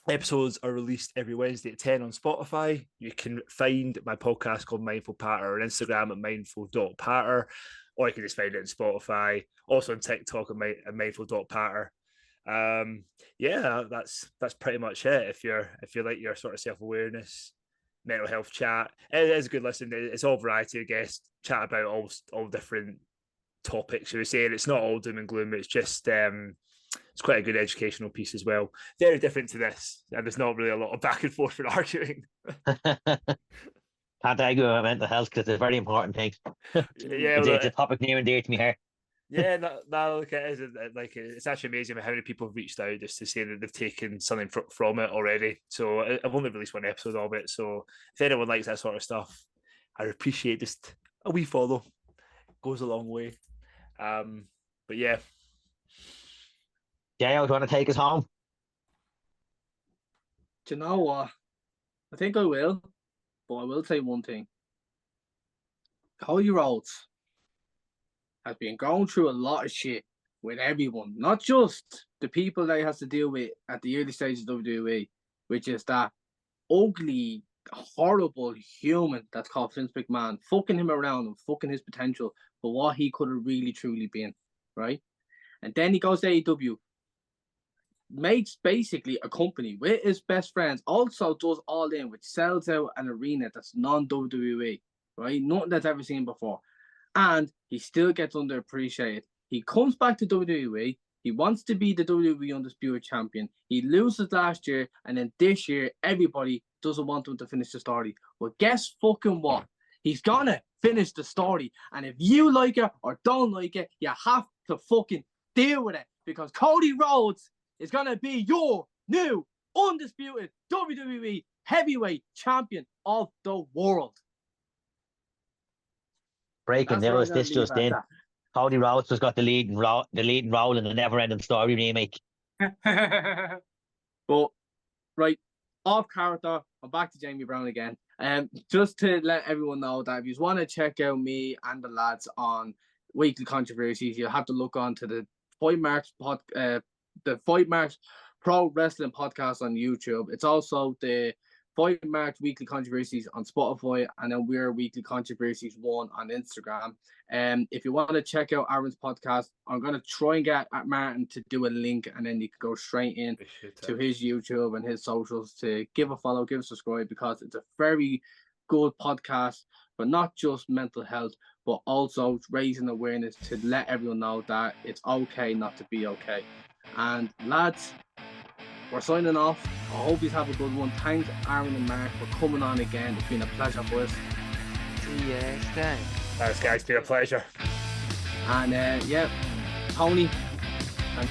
Episodes are released every Wednesday at 10 on Spotify. You can find my podcast called Mindful Patter on Instagram at mindful.patter, or you can just find it on Spotify, also on TikTok at mindful.patter. Yeah, that's pretty much it. If you're like your sort of self-awareness, mental health chat, it is a good listen. It's all variety of guests, chat about all different topics, should we say. And it's not all doom and gloom. It's just it's quite a good educational piece as well. Very different to this, and there's not really a lot of back and forth and arguing. Can't argue about mental health because it's a very important thing. Yeah, it's a topic near and dear to me here. Yeah, no, look, it is. Like, it's actually amazing how many people have reached out just to say that they've taken something from it already. So I've only released one episode of it. So if anyone likes that sort of stuff, I appreciate just a wee follow. Goes a long way. But yeah. Jay, do you want to take us home? Do you know what? I think I will, but I will say one thing. Cody Rhodes has been going through a lot of shit with everyone, not just the people that he has to deal with at the early stages of WWE, which is that ugly, horrible human that's called Vince McMahon, fucking him around and fucking his potential for what he could have really truly been, right? and then he goes to AEW, makes basically a company with his best friends, also does All In, which sells out an arena that's non-WWE, right? Nothing that's ever seen before. And he still gets underappreciated. He comes back to WWE. He wants to be the WWE Undisputed Champion. He loses last year, and then this year, everybody doesn't want him to finish the story. Well, guess fucking what? He's gonna finish the story. And if you like it or don't like it, you have to fucking deal with it. Because Cody Rhodes is gonna be your new undisputed WWE heavyweight champion of the world. Breaking That's where news, I'm gonna this leave just it at in. that. Cody Rhodes has got the leading role in the Never Ending Story remake. But right, off character, I'm back to Jamie Brown again. Just to let everyone know that if you want to check out me and the lads on Weekly Controversies, you'll have to look on to the FiveMarks Pro Wrestling Podcast on YouTube. It's also the FiveMarks Weekly Controversies on Spotify, and then we're Weekly Controversies 1 on Instagram. If you want to check out Aaron's podcast, I'm going to try and get Martin to do a link, and then you can go straight in to his YouTube and his socials to give a follow, give a subscribe, because it's a very good podcast, but not just mental health, but also raising awareness to let everyone know that it's okay not to be okay. And lads, we're signing off. I hope you have a good one. Thanks, Aaron and Mark, for coming on again. It's been a pleasure for us. See you next time. Thanks, guys. It's been a pleasure. And yeah, Tony, and